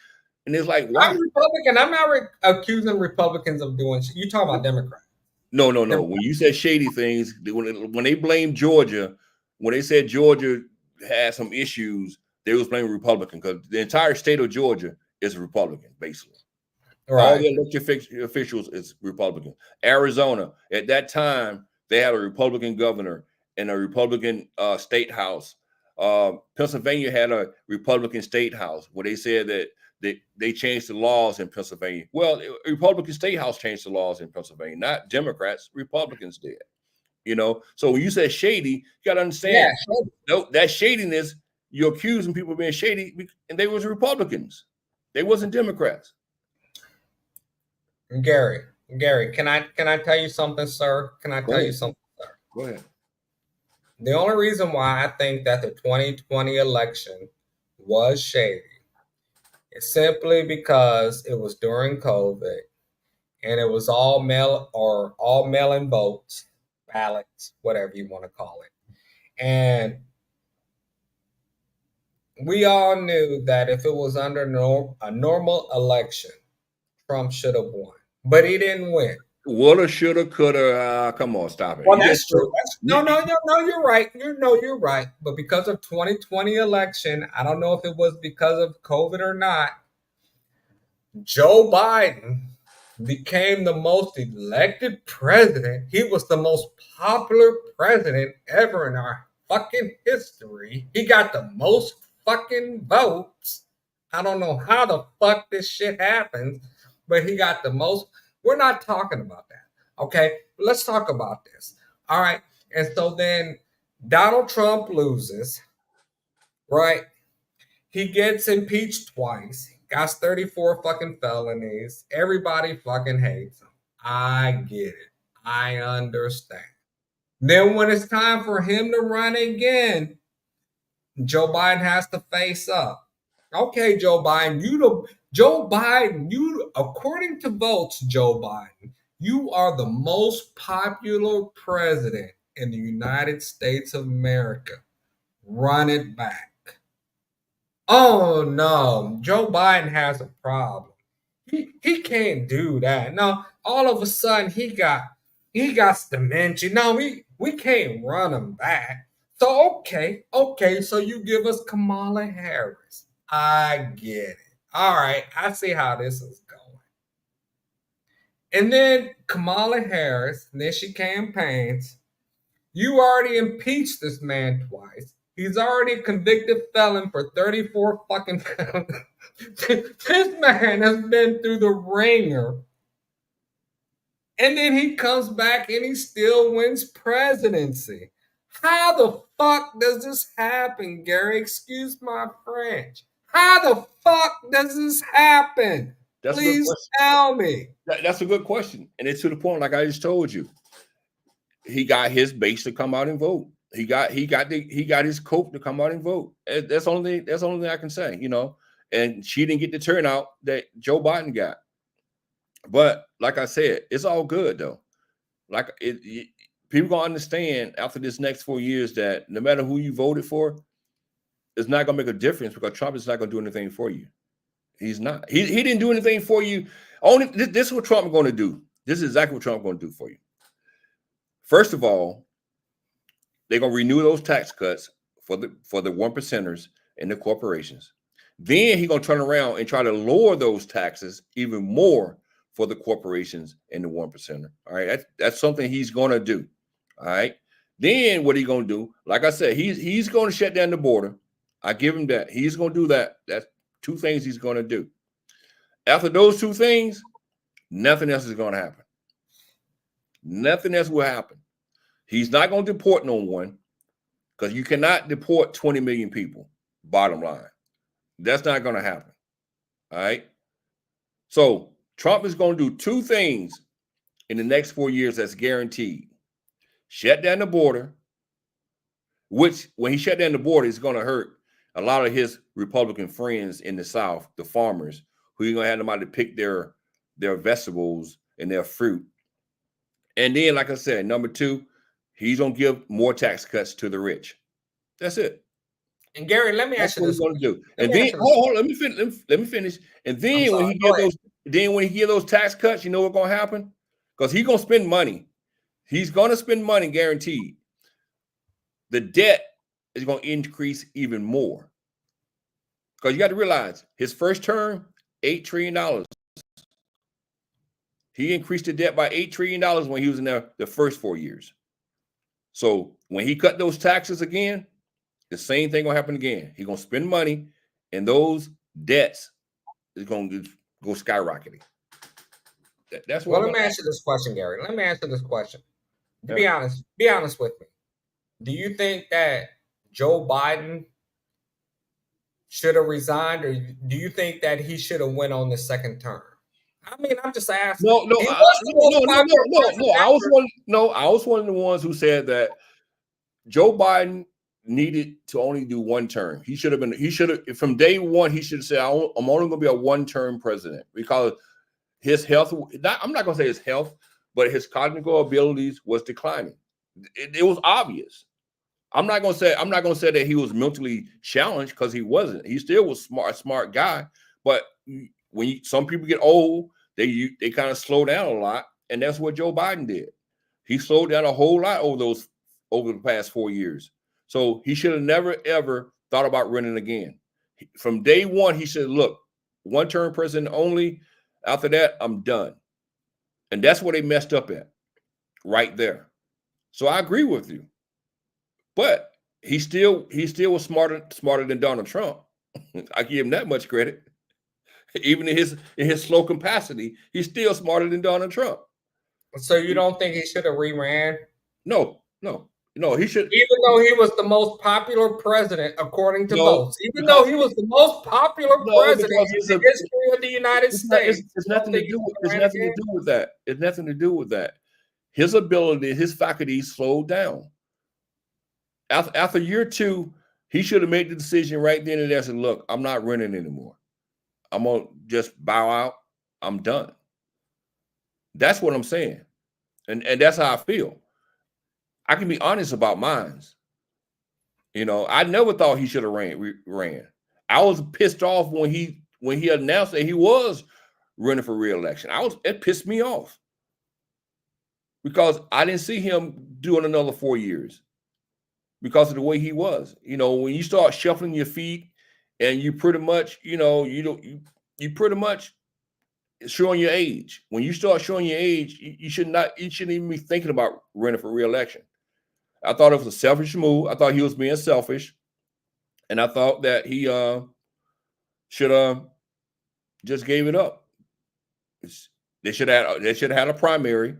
A: and it's like, why?
B: I'm Republican. I'm not accusing Republicans of doing. You talking about Democrats?
A: No. When you said shady things, when they blamed Georgia, when they said Georgia had some issues, they was blaming Republican because the entire state of Georgia is Republican, basically. Right. All the elected officials is Republican. Arizona, at that time, they had a Republican governor and a Republican state house. Pennsylvania had a Republican state house where they said that they changed the laws in Pennsylvania. Well, Republican state house changed the laws in Pennsylvania, not Democrats. Republicans did. You know, so when you say shady, you got to understand that shadiness. You're accusing people of being shady, and they was Republicans. They wasn't Democrats.
B: Gary, can I tell you something, sir? Can I tell you something, sir?
A: Go ahead.
B: The only reason why I think that the 2020 election was shady is simply because it was during COVID and it was all mail-in votes, ballots, whatever you want to call it. And we all knew that if it was under a normal election, Trump should have won, but he didn't win.
A: Woulda, shoulda, coulda. Come on, stop it.
B: Well, that's true. No, you're right. You're right. But because of 2020 election, I don't know if it was because of COVID or not, Joe Biden became the most elected president. He was the most popular president ever in our fucking history. He got the most fucking votes. I don't know how the fuck this shit happens, but he got the most. We're not talking about that. Okay, let's talk about this. All right. And so then Donald Trump loses, right? He gets impeached twice. Got 34 fucking felonies. Everybody fucking hates him. I get it. I understand. Then when it's time for him to run again, Joe Biden has to face up. Okay, Joe Biden, according to votes, Joe Biden, you are the most popular president in the United States of America. Run it back. Oh no, Joe Biden has a problem. He can't do that. No, all of a sudden he got dementia. No, we can't run him back. So okay, so you give us Kamala Harris. I get it. All right, I see how this is going. And then Kamala Harris, and then she campaigns. You already impeached this man twice. He's already a convicted felon for 34 fucking felons. This man has been through the ringer. And then he comes back and he still wins presidency. How the fuck does this happen, Gary? Excuse my French. How the fuck does this happen? Please tell me.
A: That's a good question. And it's to the point, like I just told you. He got his base to come out and vote. He got his coat to come out and vote. That's the only thing I can say, you know. And she didn't get the turnout that Joe Biden got. But like I said, it's all good though. Like people gonna understand after this next 4 years that no matter who you voted for, it's not gonna make a difference because Trump is not gonna do anything for you. He's not. He didn't do anything for you. Only this is what Trump is going to do. This is exactly what Trump is going to do for you. First of all, they're going to renew those tax cuts for the 1%ers and the corporations. Then he's going to turn around and try to lower those taxes even more for the corporations and the 1%er. All right, that's something he's going to do. All right. Then what he's going to do? Like I said, he's going to shut down the border. I give him that. He's going to do that. That's two things he's going to do. After those two things, nothing else is going to happen. Nothing else will happen. He's not going to deport no one because you cannot deport 20 million people, bottom line. That's not going to happen. All right? So Trump is going to do two things in the next 4 years that's guaranteed. Shut down the border, which when he shut down the border, it's going to hurt a lot of his Republican friends in the South, the farmers, who ain't going to have nobody to pick their vegetables and their fruit. And then, like I said, number two, he's going to give more tax cuts to the rich. That's it.
B: And Gary, let me ask you this.
A: Going to do. And then, hold on, let me finish. And then when he give those tax cuts, you know what's going to happen? Because he's going to spend money. He's going to spend money, guaranteed. The debt is going to increase even more. Because you got to realize his first term, $8 trillion. He increased the debt by $8 trillion when he was in there the first 4 years. So when he cut those taxes again, the same thing will happen again. He's going to spend money, and those debts is going to go skyrocketing. That's what.
B: Well, let me ask you this question, Gary. Let me answer this question. To be honest with me. Do you think that Joe Biden should have resigned, or do you think that he should have went on the second term? I mean, I'm just asking.
A: No. I was one of the ones who said that Joe Biden needed to only do one term. He should have from day one. He should have said, "I'm only going to be a one-term president," because his health. I'm not going to say his health, but his cognitive abilities was declining. It was obvious. I'm not gonna say that he was mentally challenged, because he wasn't. He still was a smart guy. But when some people get old, they kind of slow down a lot, and that's what Joe Biden did. He slowed down a whole lot over the past 4 years. So he should have never ever thought about running again. From day one, he said, "Look, one-term president only. After that, I'm done." And that's where they messed up at, right there. So I agree with you. But he still was smarter than Donald Trump. I give him that much credit. Even in his slow capacity, he's still smarter than Donald Trump.
B: So you don't think he should have re-ran?
A: No. He should.
B: Even though he was the most popular president according to votes, even though he was the most popular president in the history of the United States,
A: it's nothing to do with that. It's nothing to do with that. His ability, his faculties slowed down. After year 2, he should have made the decision right then and there. Said, "Look, I'm not running anymore. I'm gonna just bow out. I'm done." That's what I'm saying, and that's how I feel. I can be honest about mine. I never thought he should have ran. I was pissed off when he announced that he was running for re-election. It pissed me off, because I didn't see him doing another 4 years because of the way he was. When you start shuffling your feet and you pretty much, you pretty much showing your age. When you start showing your age, you shouldn't even be thinking about running for re-election. I thought it was a selfish move. I thought he was being selfish, and I thought that he should have just gave it up. They should have had a primary.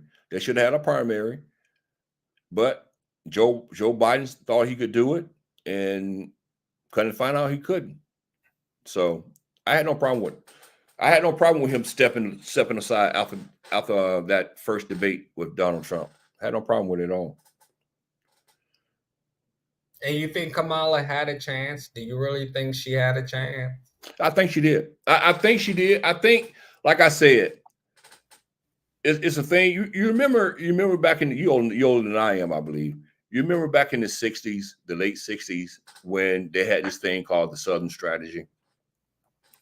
A: But Joe Biden thought he could do it, and couldn't find out he couldn't. So I had no problem with it. I had no problem with him stepping aside after that first debate with Donald Trump. I had no problem with it at all.
B: And you think Kamala had a chance? Do you really think she had a chance?
A: I think she did. I think she did. I think, like I said, it's a thing. You remember back in you're older than I am, I believe. You remember back in the 60s, the late 60s, when they had this thing called the Southern Strategy.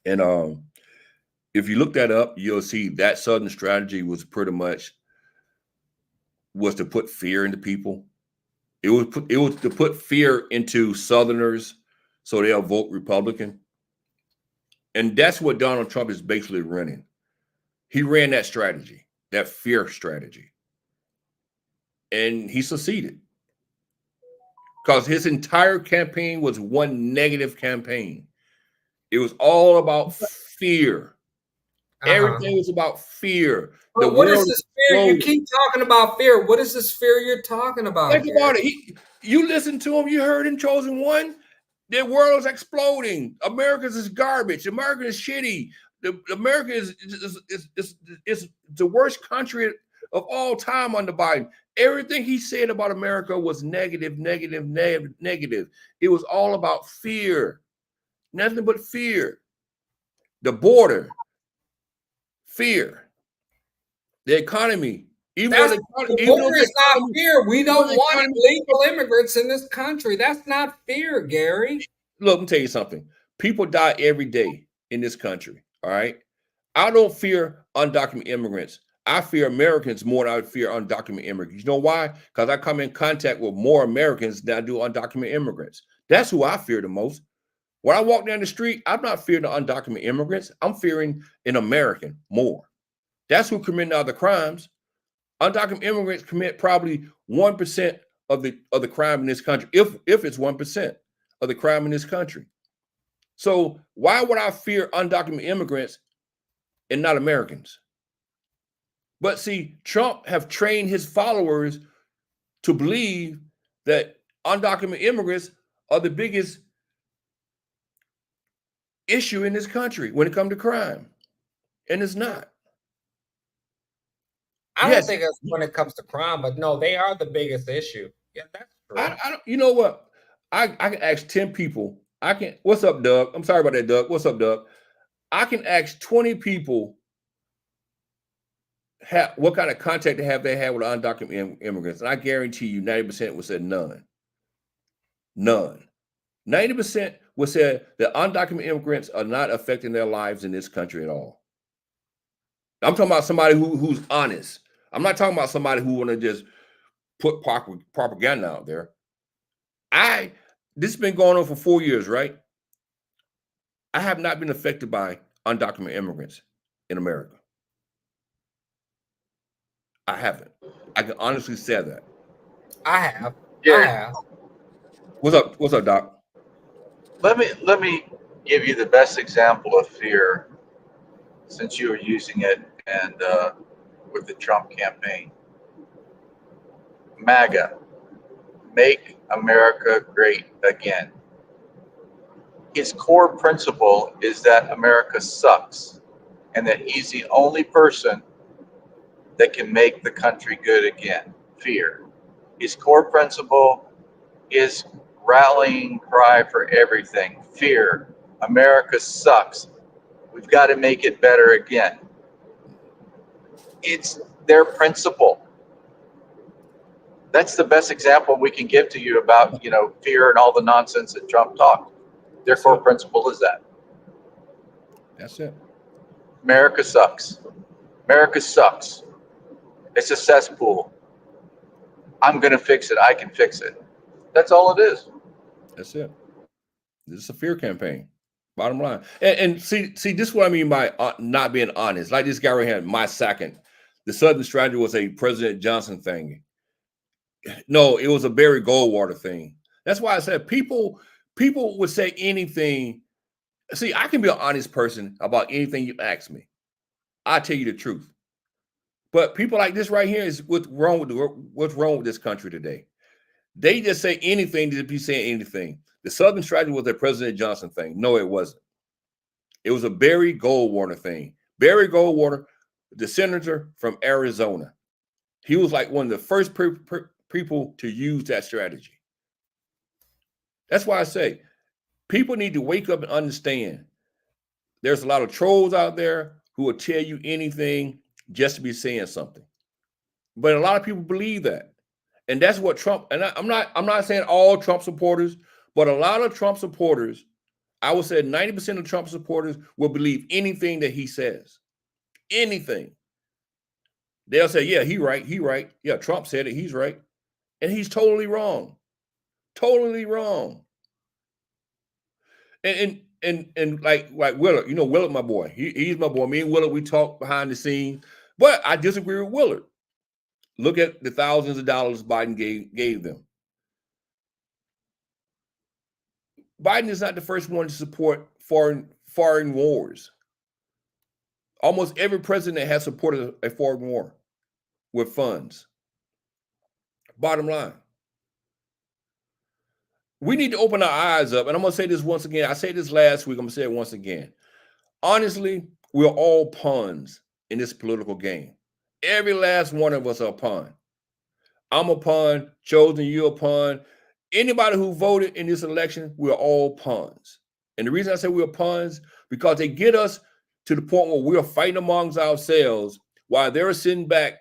A: And if you look that up, you'll see that Southern Strategy was pretty much to put fear into people. It was to put fear into Southerners so they'll vote Republican. And that's what Donald Trump is basically running. He ran that strategy, that fear strategy. And he succeeded. Because his entire campaign was one negative campaign. It was all about fear. Everything was about fear.
B: But what is this fear? You keep talking about fear. What is this fear you're talking about?
A: Think about it. You listened to him. You heard him, Chosen One. The world is exploding. America is garbage. America is shitty. America is the worst country of all time under Biden. Everything he said about America was negative. It was all about fear. Nothing but fear. The border. Fear. The economy.
B: The border is not fear. We don't want illegal immigrants in this country. That's not fear, Gary.
A: Look, let me tell you something. People die every day in this country. All right. I don't fear undocumented immigrants. I fear Americans more than I fear undocumented immigrants. You know why? Because I come in contact with more Americans than I do undocumented immigrants. That's who I fear the most. When I walk down the street, I'm not fearing the undocumented immigrants. I'm fearing an American more. That's who commit other crimes. Undocumented immigrants commit probably 1% of the crime in this country, if it's 1% of the crime in this country. So why would I fear undocumented immigrants and not Americans? But see, Trump have trained his followers to believe that undocumented immigrants are the biggest issue in this country when it comes to crime. And it's not.
B: I don't think it's when it comes to crime, but no, they are the biggest issue. Yeah, that's true.
A: I don't, you know what? I can ask 10 people. What's up, Doug? I'm sorry about that, Doug. What's up, Doug? I can ask 20 people what kind of contact they had with undocumented immigrants. And I guarantee you 90% would say none. None. 90% would say that undocumented immigrants are not affecting their lives in this country at all. I'm talking about somebody who's honest. I'm not talking about somebody who want to just put propaganda out there. This has been going on for 4 years, right? I have not been affected by undocumented immigrants in America. I haven't. I can honestly say that.
B: I have.
D: Gary,
B: I have.
A: What's up? What's up, Doc?
D: let me give you the best example of fear, since you were using it and with the Trump campaign. MAGA, Make America Great Again. His core principle is that America sucks and that he's the only person that can make the country good again. Fear. His core principle is rallying cry for everything. Fear. America sucks. We've got to make it better again. It's their principle. That's the best example we can give to you about, fear and all the nonsense that Trump talked. Their core principle is that.
A: That's it.
D: America sucks. America sucks. It's a cesspool. I'm going to fix it. I can fix it. That's all it is.
A: That's it. This is a fear campaign. Bottom line. And see, this is what I mean by not being honest. Like this guy right here, my second. The Southern strategy was a President Johnson thing. No, it was a Barry Goldwater thing. That's why I said people would say anything. See, I can be an honest person about anything you ask me. I tell you the truth. But people like this right here is what's wrong with this country today. They just say anything to be saying anything. The Southern strategy was a President Johnson thing. No, it wasn't. It was a Barry Goldwater thing. Barry Goldwater, the senator from Arizona, he was like one of the first people to use that strategy. That's why I say people need to wake up and understand there's a lot of trolls out there who will tell you anything just to be saying something. But a lot of people believe that. And that's what Trump, and I'm not saying all Trump supporters, but a lot of Trump supporters, I would say 90% of Trump supporters will believe anything that he says. Anything. They'll say, yeah, he right. Yeah, Trump said it, he's right. And he's totally wrong. Totally wrong. And like Willard, Willard, my boy. He's my boy. Me and Willard, we talk behind the scenes, but I disagree with Willard. Look at the thousands of dollars Biden gave them. Biden is not the first one to support foreign wars. Almost every president has supported a foreign war with funds. Bottom line. We need to open our eyes up. And I'm going to say this once again. I said this last week. I'm going to say it once again. Honestly, we're all pawns in this political game. Every last one of us are a pawn. I'm a pawn. Chosen, you're a pawn. Anybody who voted in this election, we're all pawns. And the reason I say we're pawns, because they get us to the point where we're fighting amongst ourselves while they're sitting back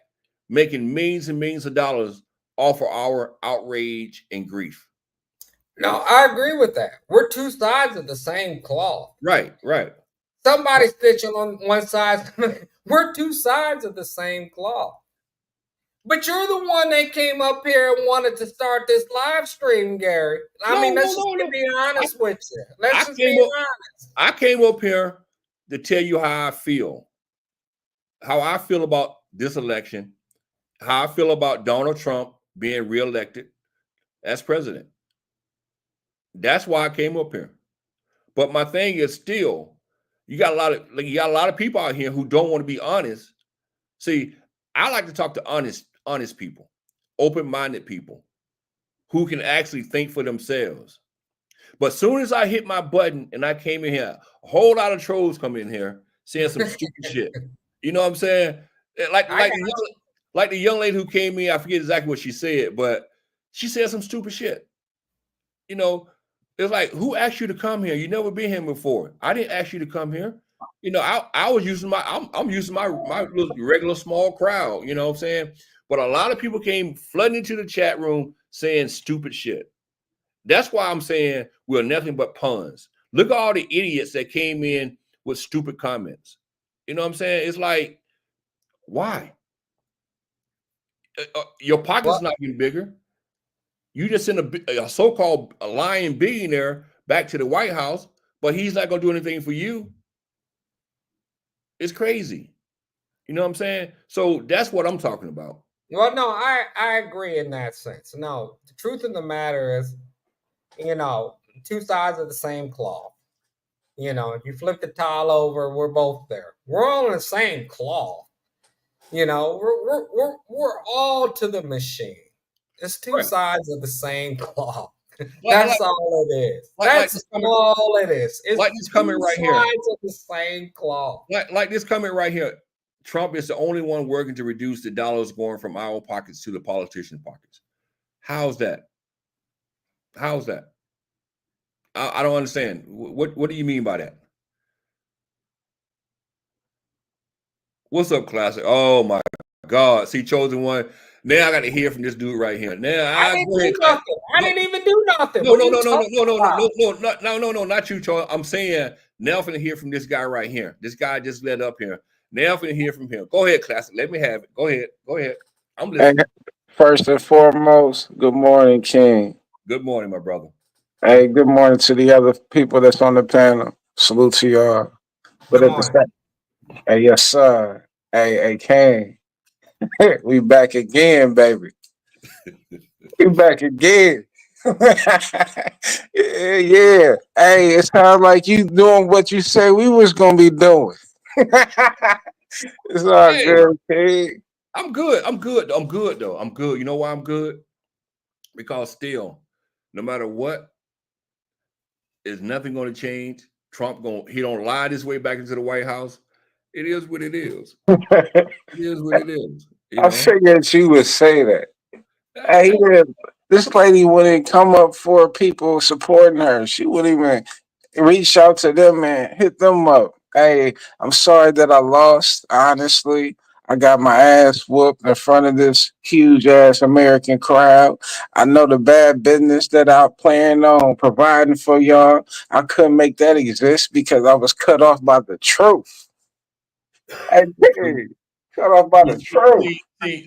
A: making millions and millions of dollars off of our outrage and grief.
B: No, I agree with that. We're two sides of the same cloth.
A: Right.
B: Somebody stitching on one side. We're two sides of the same cloth. But you're the one that came up here and wanted to start this live stream, Gary. Let's just be honest with you. Let's just be honest.
A: I came up here to tell you how I feel. How I feel about this election. How I feel about Donald Trump being reelected as president. That's why I came up here. But my thing is still, you got a lot of people out here who don't want to be honest. See, I like to talk to honest people, open-minded people who can actually think for themselves. But soon as I hit my button and I came in here, a whole lot of trolls come in here saying some stupid shit. You know what I'm saying? Like the young lady who came in, I forget exactly what she said, but she said some stupid shit. It's like, who asked you to come here? You never been here before. I didn't ask you to come here. I was using I'm using my regular small crowd, you know what I'm saying? But a lot of people came flooding into the chat room saying stupid shit. That's why I'm saying we're nothing but pawns. Look at all the idiots that came in with stupid comments. You know what I'm saying? It's like, why? Your pocket's
B: Well,
A: not getting bigger. You just sent a so-called lying billionaire back to the White House, but he's not going to do anything for you. It's crazy. You know what I'm saying? So that's what I'm talking about.
B: well, no, I agree in that sense. No, the truth of the matter is, two sides of the same cloth. If you flip the tile over, we're both there. We're all in the same cloth. We're all to the machine. It's two
A: Right.
B: sides of the same cloth.
A: Like,
B: That's all it is.
A: like
B: That's all it is. It's
A: like this comment
B: two
A: right here.
B: sides of the same cloth.
A: Like this comment right here. Trump is the only one working to reduce the dollars going from our pockets to the politicians' pockets. How's that? How's that? I don't understand. What do you mean by that? What's up, Classic? Oh my God. See, chosen one. Now I got to hear from this dude right here. Now
B: I didn't do nothing. I didn't even do nothing.
A: No,
B: What
A: no,
B: you
A: no, no, no,
B: talking
A: no, no,
B: about?
A: no, not you, Charles. I'm saying now finna hear from this guy right here. This guy just led up here. Now finna hear from him. Go ahead, Classic. Let me have it. Go ahead. Go ahead. I'm
E: Hey,
A: listening.
E: first and foremost, good morning, King.
A: Good morning, my brother.
E: Hey, good morning to the other people that's on the panel. Salute to y'all. But
B: Good
E: at the
B: morning.
E: same, hey, yes, sir. Hey, King. We back again, baby. We back again. Yeah. Hey, it sounds like you doing what you say we was gonna be doing. It's all
A: Hey,
E: good, King.
A: I'm good. I'm good. I'm good though. I'm good. You know why I'm good? Because still, no matter what, is nothing going to change. He don't lie his way back into the White House. It is what it is. It is what it is. You
E: I
A: know.
E: figured you would say that. Hey,
A: Hey,
E: yeah, this lady wouldn't come up for people supporting her. She wouldn't even reach out to them and hit them up. Hey, I'm sorry that I lost. Honestly, I got my ass whooped in front of this huge ass American crowd. I know the bad business that I planned on providing for y'all. I couldn't make that exist because I was cut off by the truth. Hey, dude, cut off by the truth.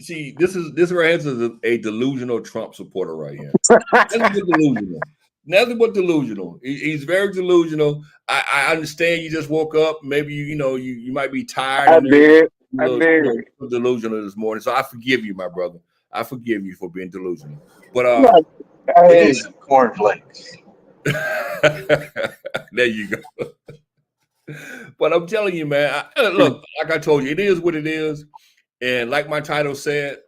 A: See, this right here is a delusional Trump supporter right here. Nothing but delusional. Nothing but delusional. He's very delusional. I understand you just woke up. Maybe you might be tired
E: I
A: and everything.
E: did. I
A: A little,
E: did.
A: delusional this morning. So I forgive you, my brother. I forgive you for being delusional. But
E: No,
D: Give me
E: hey,
D: some cornflakes.
A: there you go. But I'm telling you, man. Look, like I told you, it is what it is. And like my title said,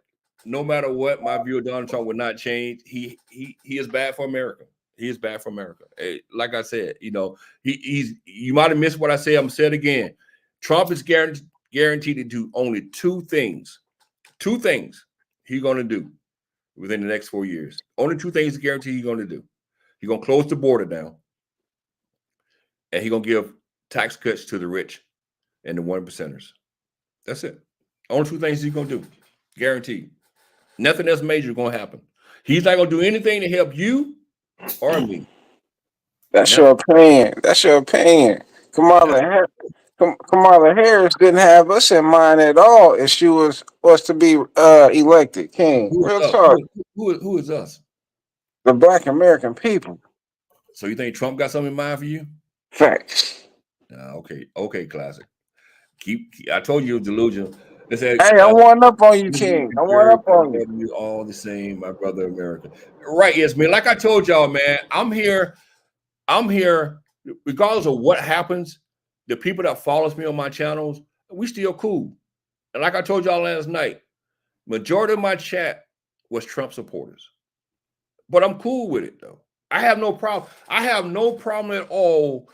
A: no matter what, my view of Donald Trump will not change. He is bad for America. He is bad for America. Like I said, he's. You might have missed what I said. I'm gonna say it again. Trump is guaranteed to do only two things. Two things he's gonna do within the next 4 years. Only two things guaranteed he's gonna do. He's gonna close the border down, and he's gonna give tax cuts to the rich and the 1%ers. That's it. Only two things he's gonna do, guaranteed. Nothing else major is gonna happen. He's not gonna do anything to help you or me.
E: that's
A: Nothing.
E: your opinion. That's your opinion.
A: That's,
E: Kamala Harris didn't have us in mind at all if she was to be elected king.
A: who is
E: Real
A: us?
E: talk.
A: Who is us?
E: The Black American people.
A: So you think Trump got something in mind for you?
E: Facts.
A: Okay, classic. I told you it was delusional. They said,
E: Hey, I want up on you, King. I want
A: Jerry,
E: up
A: I
E: on you.
A: love you all the same, my brother America. Right, yes, man. Like I told y'all, man, I'm here. Regardless of what happens. The people that follows me on my channels, we still cool. And like I told y'all last night, majority of my chat was Trump supporters. But I'm cool with it though. I have no problem. I have no problem at all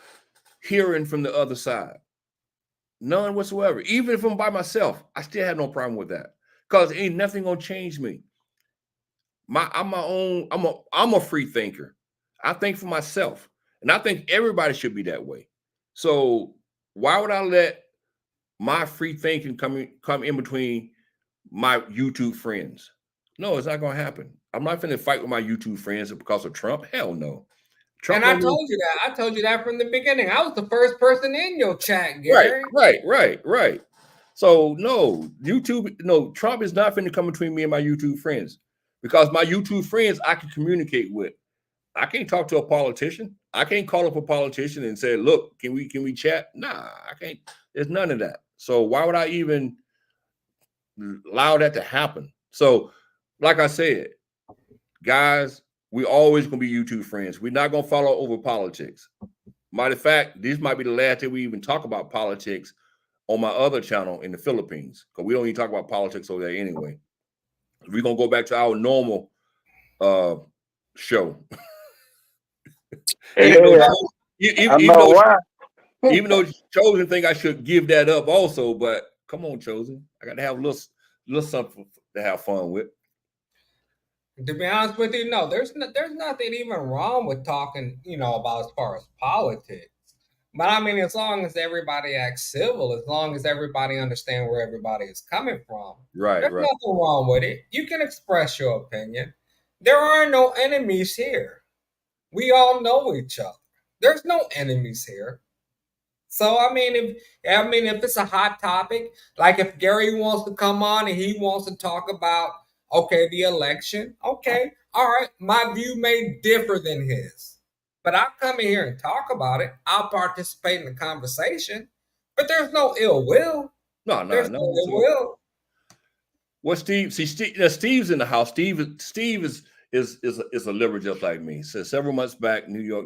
A: hearing from the other side. None whatsoever. Even if I'm by myself, I still have no problem with that. Because ain't nothing gonna change me. I'm a free thinker. I think for myself. And I think everybody should be that way. So why would I let my free thinking come in between my YouTube friends? No, it's not gonna happen. I'm not finna fight with my YouTube friends because of Trump. Hell no. Trump
B: And I
A: don't
B: told you that. I told you that from the beginning. I was the first person in your chat,
A: right,
B: Gary.
A: right. So no, YouTube, no, Trump is not finna come between me and my YouTube friends because my YouTube friends I can communicate with. I can't talk to a politician. I can't call up a politician and say, "Look, can we chat?" Nah, I can't. There's none of that. So why would I even allow that to happen? So, like I said, guys, we always gonna be YouTube friends. We're not gonna follow over politics. Matter of fact, this might be the last time we even talk about politics on my other channel in the Philippines because we don't even talk about politics over there anyway. We're gonna go back to our normal uh show. even though
E: Yeah, I
A: even
E: know
A: though
E: why.
A: even though Chosen think I should give that up also, but come on, Chosen, I got to have a little something to have fun with.
B: To be honest with you, no, there's nothing even wrong with talking, about as far as politics. But I mean, as long as everybody acts civil, as long as everybody understands where everybody is coming from,
A: Right,
B: there's
A: right.
B: nothing wrong with it. You can express your opinion. There are no enemies here. We all know each other. There's no enemies here. So if it's a hot topic, like if Gary wants to come on and he wants to talk about the election, okay, all right, my view may differ than his, but I'll come in here and talk about it. I'll participate in the conversation, but there's no ill will.
A: No, no,
B: There's
A: no.
B: no ill
A: So
B: will.
A: what Steve? See, Steve's in the house. Steve is a liberal just like me. So several months back, New York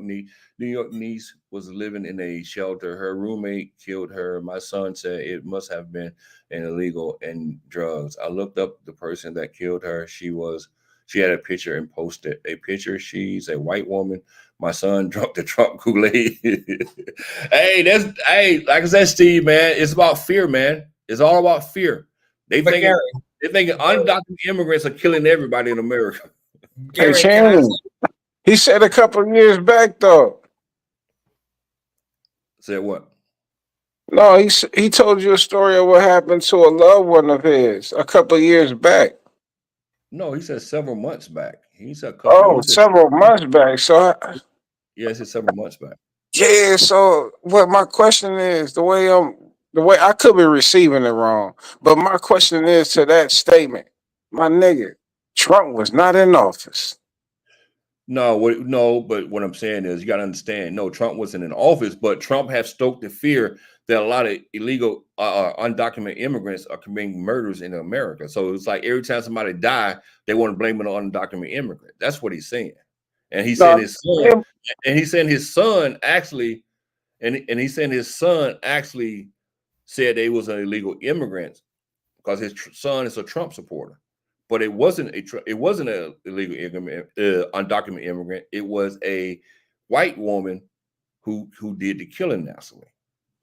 A: niece was living in a shelter. Her roommate killed her. My son said it must have been an illegal and drugs. I looked up the person that killed her. She had a picture and posted a picture. She's a white woman. My son drunk the Trump Kool-Aid. Hey, like I said, Steve, man, it's about fear, man. It's all about fear. They
B: But
A: think they think undocumented immigrants are killing everybody in America.
E: Hey,
B: Gary, can I
E: Shannon, he said a couple of years back though.
A: Said what?
E: No, he told you a story of what happened to a loved one of his a couple of years back.
A: No, he said several months back. He said a couple.
E: Oh,
A: He said
E: several months back. So
A: yeah, he said several months back.
E: yeah, so what my question is, the way I could be receiving it wrong, but my question is to that statement, my nigga, Trump was not in office.
A: No, but what I'm saying is you got to understand. No, Trump wasn't in office, but Trump has stoked the fear that a lot of illegal, undocumented immigrants are committing murders in America. So it's like every time somebody die, they want to blame it on undocumented immigrant. That's what he's saying. And he said
E: No,
A: his son, and he said his son actually, and he said his son actually said they was an illegal immigrant because his son is a Trump supporter. But it wasn't an illegal immigrant, undocumented immigrant. It was a white woman who did the killing. Actually,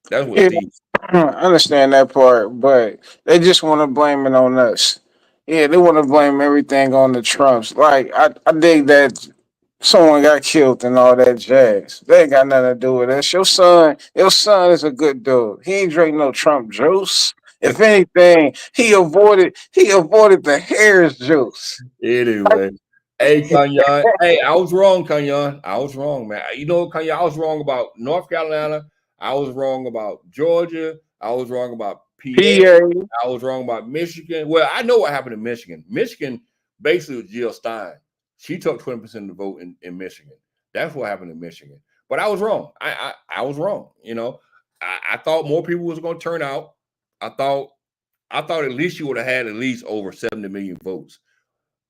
A: that's what
E: yeah,
A: Steve.
E: I understand that part, but they just want to blame it on us. Yeah, they want to blame everything on the Trumps. Like I dig that someone got killed and all that jazz. They ain't got nothing to do with this. Your son is a good dude. He ain't drink no Trump juice. If anything, he avoided the hare's juice.
A: Anyway, hey Kanyon, hey, I was wrong, Kanyon. I was wrong, man. You know, Kanyon, I was wrong about North Carolina. I was wrong about Georgia. I was wrong about PA.
E: PA.
A: I was wrong about Michigan. Well, I know what happened in Michigan. Michigan basically was Jill Stein. She took 20% of the vote in Michigan. That's what happened in Michigan. But I was wrong. I was wrong. You know, I thought more people was going to turn out. I thought at least she would have had at least over 70 million votes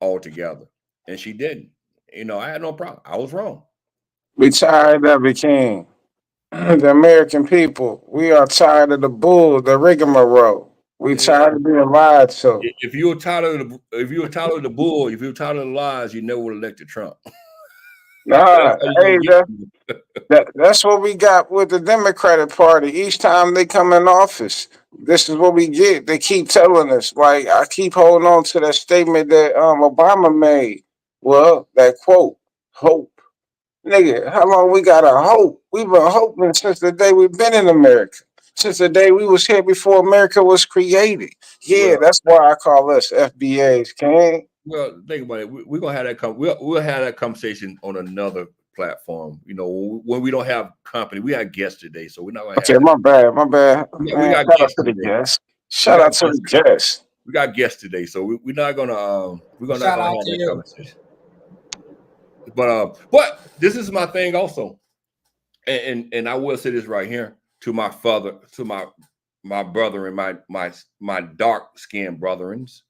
A: altogether, and she didn't. You know, I had no problem. I was wrong.
E: We tired of it, King. The American people. We are tired of the bull, the rigmarole. We
A: Yeah.
E: tired of being lied to.
A: If you were tired of if you were tired of the bull, if you were tired of the lies, you never would have elected Trump. That's
E: Nah,
A: how you're
E: hey,
A: gonna get.
E: that's what we got with the Democratic Party. Each time they come in office, this is what we get. They keep telling us. Like I keep holding on to that statement that Obama made. Well, that quote, hope. Nigga, how long we gotta hope? We've been hoping since the day we've been in America. Since the day we was here before America was created. Yeah,
A: Well,
E: that's why I call us FBAs, King.
A: Well, think about it. We're gonna have that. We'll have that conversation on another platform. You know, when we don't have company, we have guests today, so we're not gonna
E: Okay,
A: have that.
E: my bad, my bad.
A: We
E: Man,
A: got
E: shout out
A: guests
E: to the
A: today.
E: guests.
A: We
E: Shout
A: got
E: out to the
A: guests.
E: guests.
A: We got guests today, so we're not gonna
B: Shout out
A: have
B: to
A: that
B: you.
A: conversation. But this is my thing also, and I will say this right here to my father, to my brother and my dark skinned brethrens.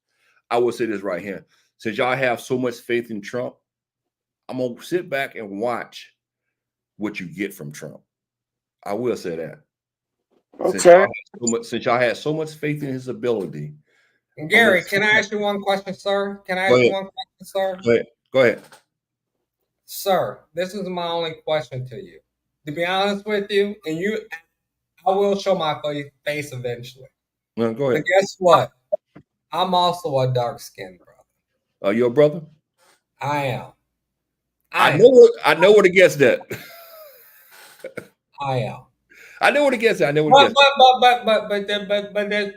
A: I will say this right here. Since y'all have so much faith in Trump, I'm gonna sit back and watch what you get from Trump. I will say that.
E: Okay.
A: Since y'all had so much faith in his ability.
B: Gary, can I ask you one question, sir? Can I ask you one question, sir?
A: Go ahead.
B: Sir, this is my only question to you. To be honest with you, I will show my face eventually.
A: No, go ahead.
B: But guess what? I'm also a dark-skinned brother.
A: Are you a brother?
B: I am.
A: I know what to guess that.
B: I am.
A: I know what to guess that. I know what to guess.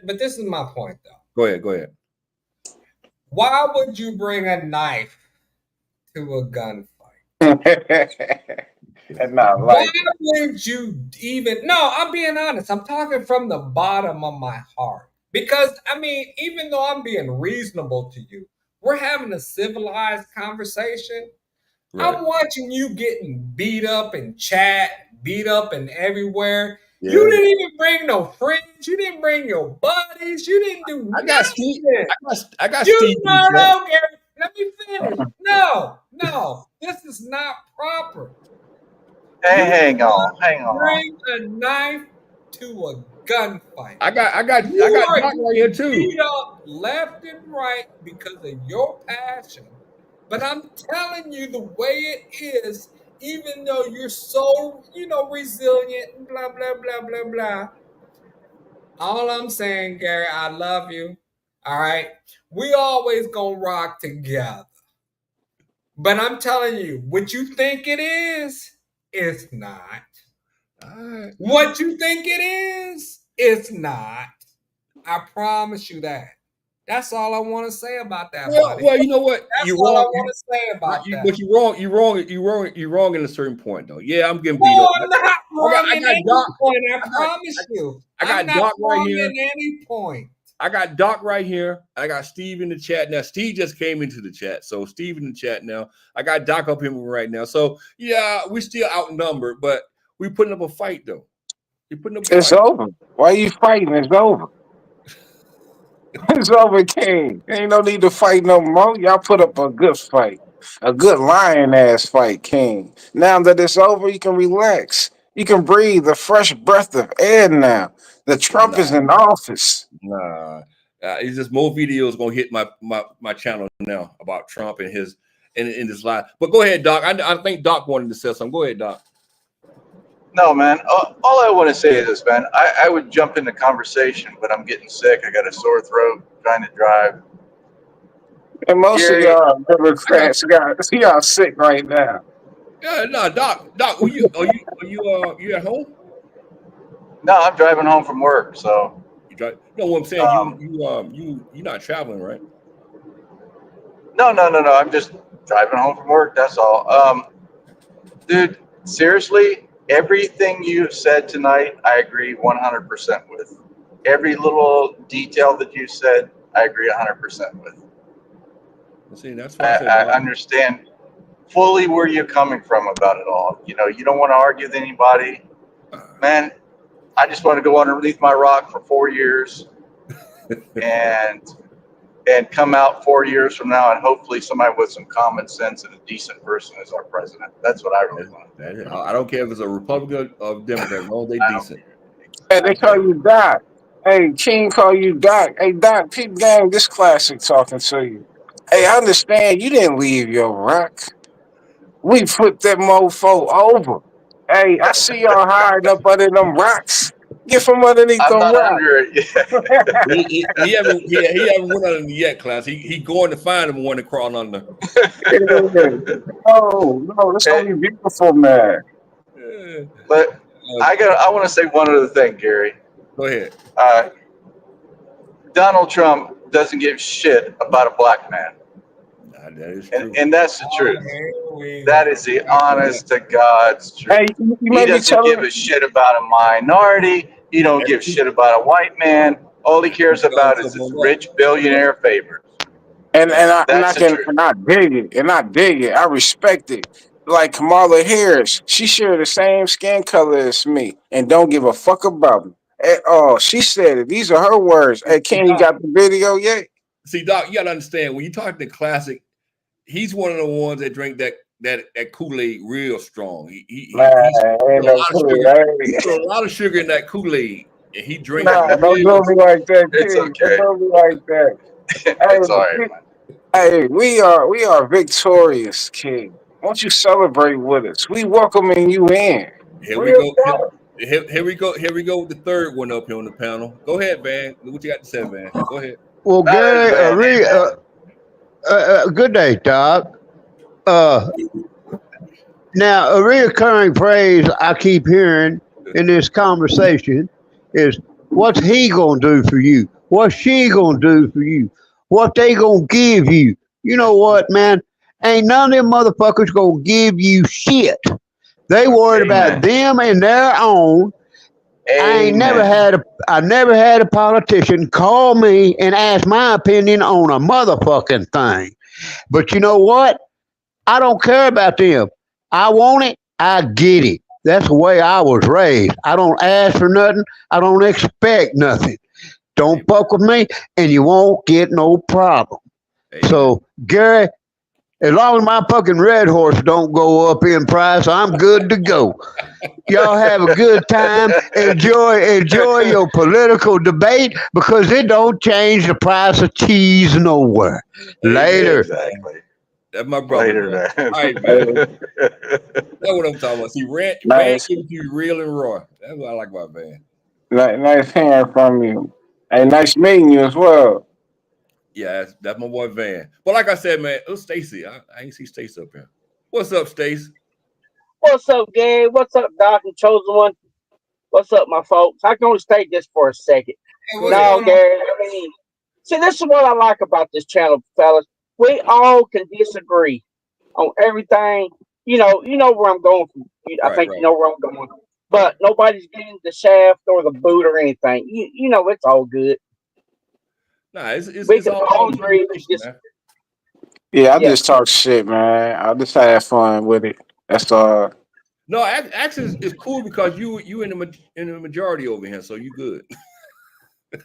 B: But this is my point, though.
A: Go ahead.
B: Why would you bring a knife to a gunfight?
E: And not
B: Why
E: like
B: would you even? No, I'm being honest. I'm talking from the bottom of my heart. Because, I mean, even though I'm being reasonable to you, we're having a civilized conversation. Right. I'm watching you getting beat up in chat, beat up and everywhere. Yeah. You didn't even bring no friends. You didn't bring your buddies. You didn't do nothing.
A: I got Steve.
B: No, Gary. Let me finish. No. This is not proper.
D: Hey, hang on.
B: Bring a knife to a gunfight.
A: I got Doc right here too.
B: Beat up left and right because of your passion. But I'm telling you the way it is, even though you're so, resilient and blah, blah, blah, blah, blah. All I'm saying, Gary, I love you. All right. We always gonna rock together. But I'm telling you, what you think it is, it's not. What you think it is, it's not. I promise you that. That's all I want to say about that.
A: Well, you know what?
B: That's all I want to say about that.
A: But you're wrong in a certain point, though. Yeah, I'm getting beat up.
B: I'm not wrong at any point. I promise you.
A: I got Doc right here.
B: At any point.
A: I got Doc right here. I got Steve in the chat now. Steve just came into the chat, so Steve in the chat now. I got Doc up here right now. So yeah, we still outnumbered, but we putting up a fight though. You're putting up a fight.
E: It's over. Why are you fighting? It's over. It's over, King. Ain't no need to fight no more. Y'all put up a good fight. A good lion-ass fight, King. Now that it's over, you can relax. You can breathe a fresh breath of air now. The Trump is in office.
A: Nah. It's just more videos going to hit my channel now about Trump and his in this live. But go ahead, Doc. I think Doc wanted to say something. Go ahead, Doc.
D: No, man. All I want to say is this, man. I would jump into conversation, but I'm getting sick. I got a sore throat, trying to drive.
E: And most of y'all Democrats y'all sick right now.
A: Yeah, no, Doc. Are you at home?
D: No, I'm driving home from work. So
A: you drive. No, what I'm saying, you're not traveling, right?
D: No. I'm just driving home from work. That's all. Dude, seriously. Everything you said tonight, I agree 100% with. Every little detail that you said, I agree 100% with.
A: See, that's
D: why I understand fully where you're coming from about it all. You don't want to argue with anybody. Man, I just want to go underneath my rock for 4 years and come out 4 years from now, and hopefully somebody with some common sense and a decent person is our president. That's what I really want.
A: I don't care if it's a Republican or Democrat. No, they decent.
E: Hey, they call you Doc. Hey, King call you Doc. Hey, Doc, peep gang, this classic talking to you. Hey, I understand you didn't leave your rock. We flipped that mofo over. Hey, I see y'all hiding up under them rocks. Get from underneath them rocks.
D: Under it yet.
A: he haven't went under yet, class. He going to find him one to crawl under.
E: No, that's gonna be beautiful, man.
D: But I want to say one other thing, Gary.
A: Go ahead.
D: Donald Trump doesn't give shit about a black man.
A: That is true.
D: And that's the truth.
B: Here we
D: That
B: go.
D: is the honest to God's truth.
E: Hey, you
D: He
E: may be
D: doesn't give
E: telling,
D: a shit about a minority. He don't give shit about a white man. All he cares about is his rich billionaire favors.
E: and
D: That's the truth.
E: I dig it, and I dig it. I respect it. Like Kamala Harris, she share the same skin color as me, and don't give a fuck about me at all. She said it. These are her words. Hey, Ken, you got the video yet?
A: See, Doc, you gotta understand when you talk to Classic, he's one of the ones that drink that Kool-Aid real strong. He's
E: Ain't
A: put a
E: no
A: lot of
E: clue.
A: sugar. He put a lot of sugar in that Kool-Aid, and he drinks
E: Nah,
A: it
E: don't
A: real
E: do me like that,
D: It's
E: King.
D: okay.
E: Don't do me like that.
D: It's all right, man.
E: Hey, we are victorious, King. Won't you celebrate with us? We welcoming you in.
A: Here we
E: Real
A: go.
E: talk.
A: Here we go. Here we go with the third one up here on the panel. Go ahead, Van. What you got to say, Van? Go ahead.
F: Well,
D: Not as
F: Gary,
D: bad, hey, man.
F: good day, Doc. Now, a reoccurring phrase I keep hearing in this conversation is, what's he going to do for you? What's she going to do for you? What they going to give you? You know what, man? Ain't none of them motherfuckers going to give you shit. They worried about them and their own. I never had a politician call me and ask my opinion on a motherfucking thing. But you know what? I don't care about them. I want it, I get it. That's the way I was raised. I don't ask for nothing. I don't expect nothing. Don't fuck with me, and you won't get no problem. So, Gary, as long as my fucking red horse don't go up in price, I'm good to go. Y'all have a good time. Enjoy your political debate because it don't change the price of cheese nowhere. Later.
D: Exactly.
A: That's my brother.
D: Later,
A: All right, man. That's what I'm talking about. See, Van
E: Nice.
A: gives you real and raw. That's what I like about Van.
E: Nice hearing from you. Hey, nice meeting you as well.
A: Yeah, that's my boy Van. But like I said, man, it was Stacy. I ain't see Stacy up here. What's up, Stacy?
G: What's up, Gabe? What's up, Doc and Chosen One? What's up, my folks? I can only stay just for a second.
B: Hey, what's
G: No,
B: going on?
G: Gary, I mean, see, this is what I like about this channel, fellas. We all can disagree on everything. You know where I'm going from. I think you know where I'm going. But nobody's getting the shaft or the boot or anything. You know, it's all good.
A: Nah, it's
G: We can
A: all
G: all
A: about
G: agree.
A: communication, man.
E: Yeah, I just talk shit, man. I just have fun with it. That's all.
A: No, actually, it's cool because you in the majority over here, so you good.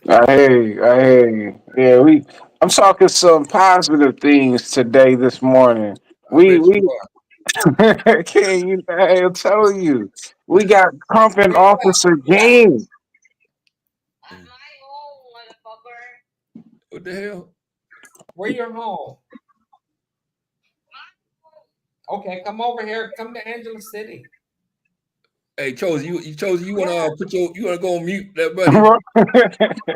E: I hear you. I hear you. Yeah, I'm talking some positive things today, this morning.
A: I bet you
E: Can't you? I'll tell you. We got Trump in office again.
A: are. What the hell?
B: Where you're home? Okay, come over here. Come to Angela City.
A: Hey, Chose, you wanna go on mute, that buddy?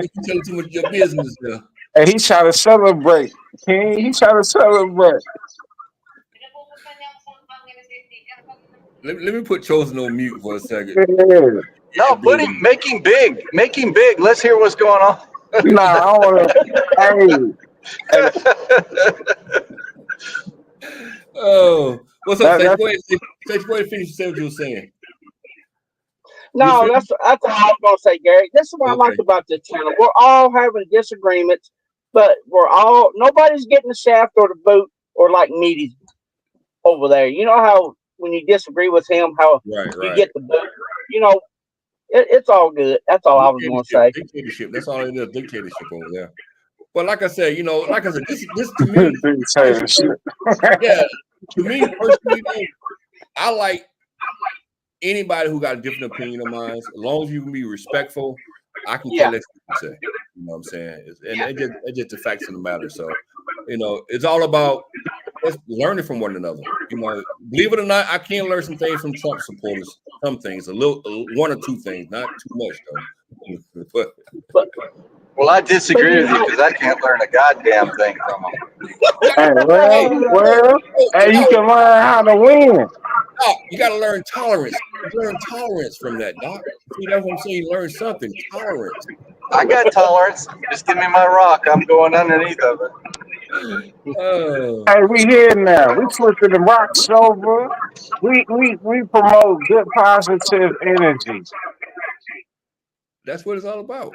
A: You telling too much of your business there.
E: And he trying to celebrate. He trying to celebrate.
A: Let me put Chosen on mute for a second.
E: Yeah.
D: No, put him, make him big. Make him big. Let's hear what's going on.
E: Nah, I want to.
A: Oh, what's up, Stacey?
E: That,
A: Go ahead, Stacey, go ahead and finish what you were saying.
G: No, that's all I was gonna say, Gary. This is what I like about this channel. We're all having disagreements, but nobody's getting the shaft or the boot or like Meaty's over there. You know how when you disagree with him, how you get the boot. You know, it's all good. That's all I was gonna say.
A: Dictatorship. That's all it is. Dictatorship over there. But like I said, this to me, yeah, to me personally, I like anybody who got a different opinion of mine. As long as you can be respectful, I can care less what you say. You know what I'm saying? It's just the facts of the matter. So, it's all about us learning from one another. Believe it or not, I can learn some things from Trump supporters. Some things, one or two things, not too much though.
D: Well, I disagree with you because I can't learn a goddamn thing from them.
E: Hey, you can learn how to win.
A: Doc, you got to learn tolerance. Learn tolerance from that, Doc. See, that's what I'm saying. Learn something. Tolerance.
D: I got tolerance. Just give me my rock. I'm going underneath of it.
A: Oh,
E: Hey, we here now. We flipping the rocks over. We promote good positive energy.
A: that's what it's all about.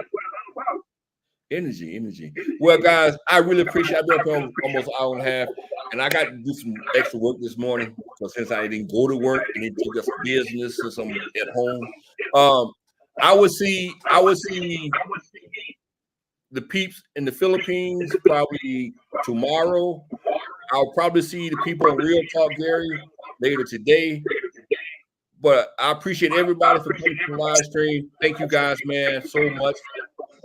A: Energy. Well, guys, I really appreciate. I've been up here almost an hour and a half, and I got to do some extra work this morning. So since I didn't go to work and it took us business since I'm at home, I would see the peeps in the Philippines probably tomorrow. I'll probably see the people on Real Talk Gary later today. But I appreciate everybody for coming to the live stream. Thank you guys, man, so much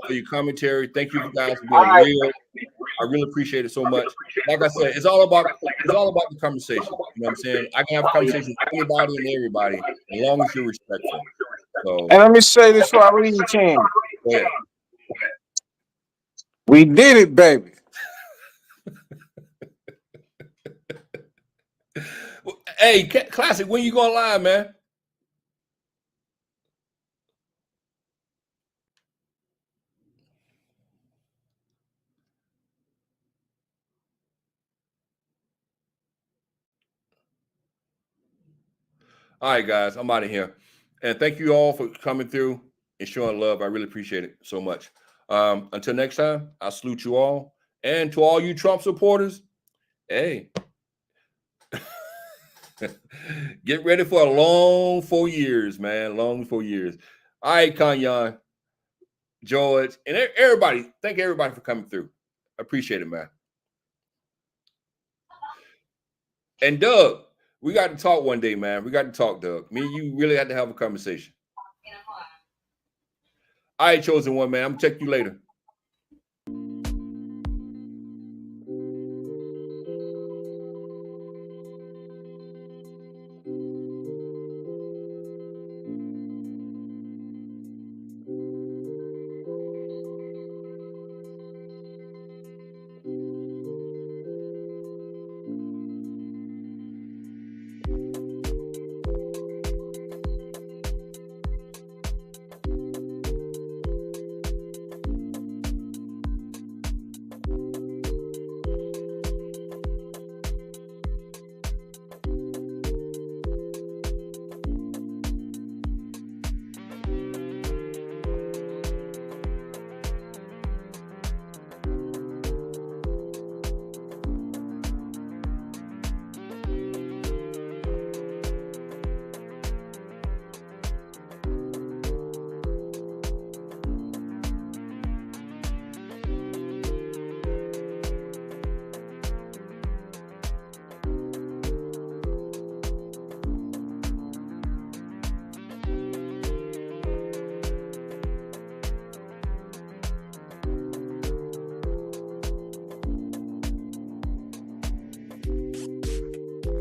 A: for your commentary. Thank you guys for
G: All
A: being
G: right.
A: real. I really appreciate it so much. Like I said, it's all about the conversation. You know what I'm saying? I can have a conversation with anybody and everybody as long as you're respectful. So
E: And let me say this before I leave, King.
A: go ahead.
E: We did it, baby.
A: Hey, Classic, when you going live, man? All right, guys, I'm out of here. And thank you all for coming through and showing love. I really appreciate it so much. Until next time, I salute you all. And to all you Trump supporters, hey, get ready for a long 4 years, man. Long 4 years. All right, Kanyan, George, and everybody. Thank everybody for coming through. I appreciate it, man. And Doug, we got to talk one day, man. We got to talk, Doug. Me and you really had to have a conversation. All right, chosen one, man. I'm gonna check you later.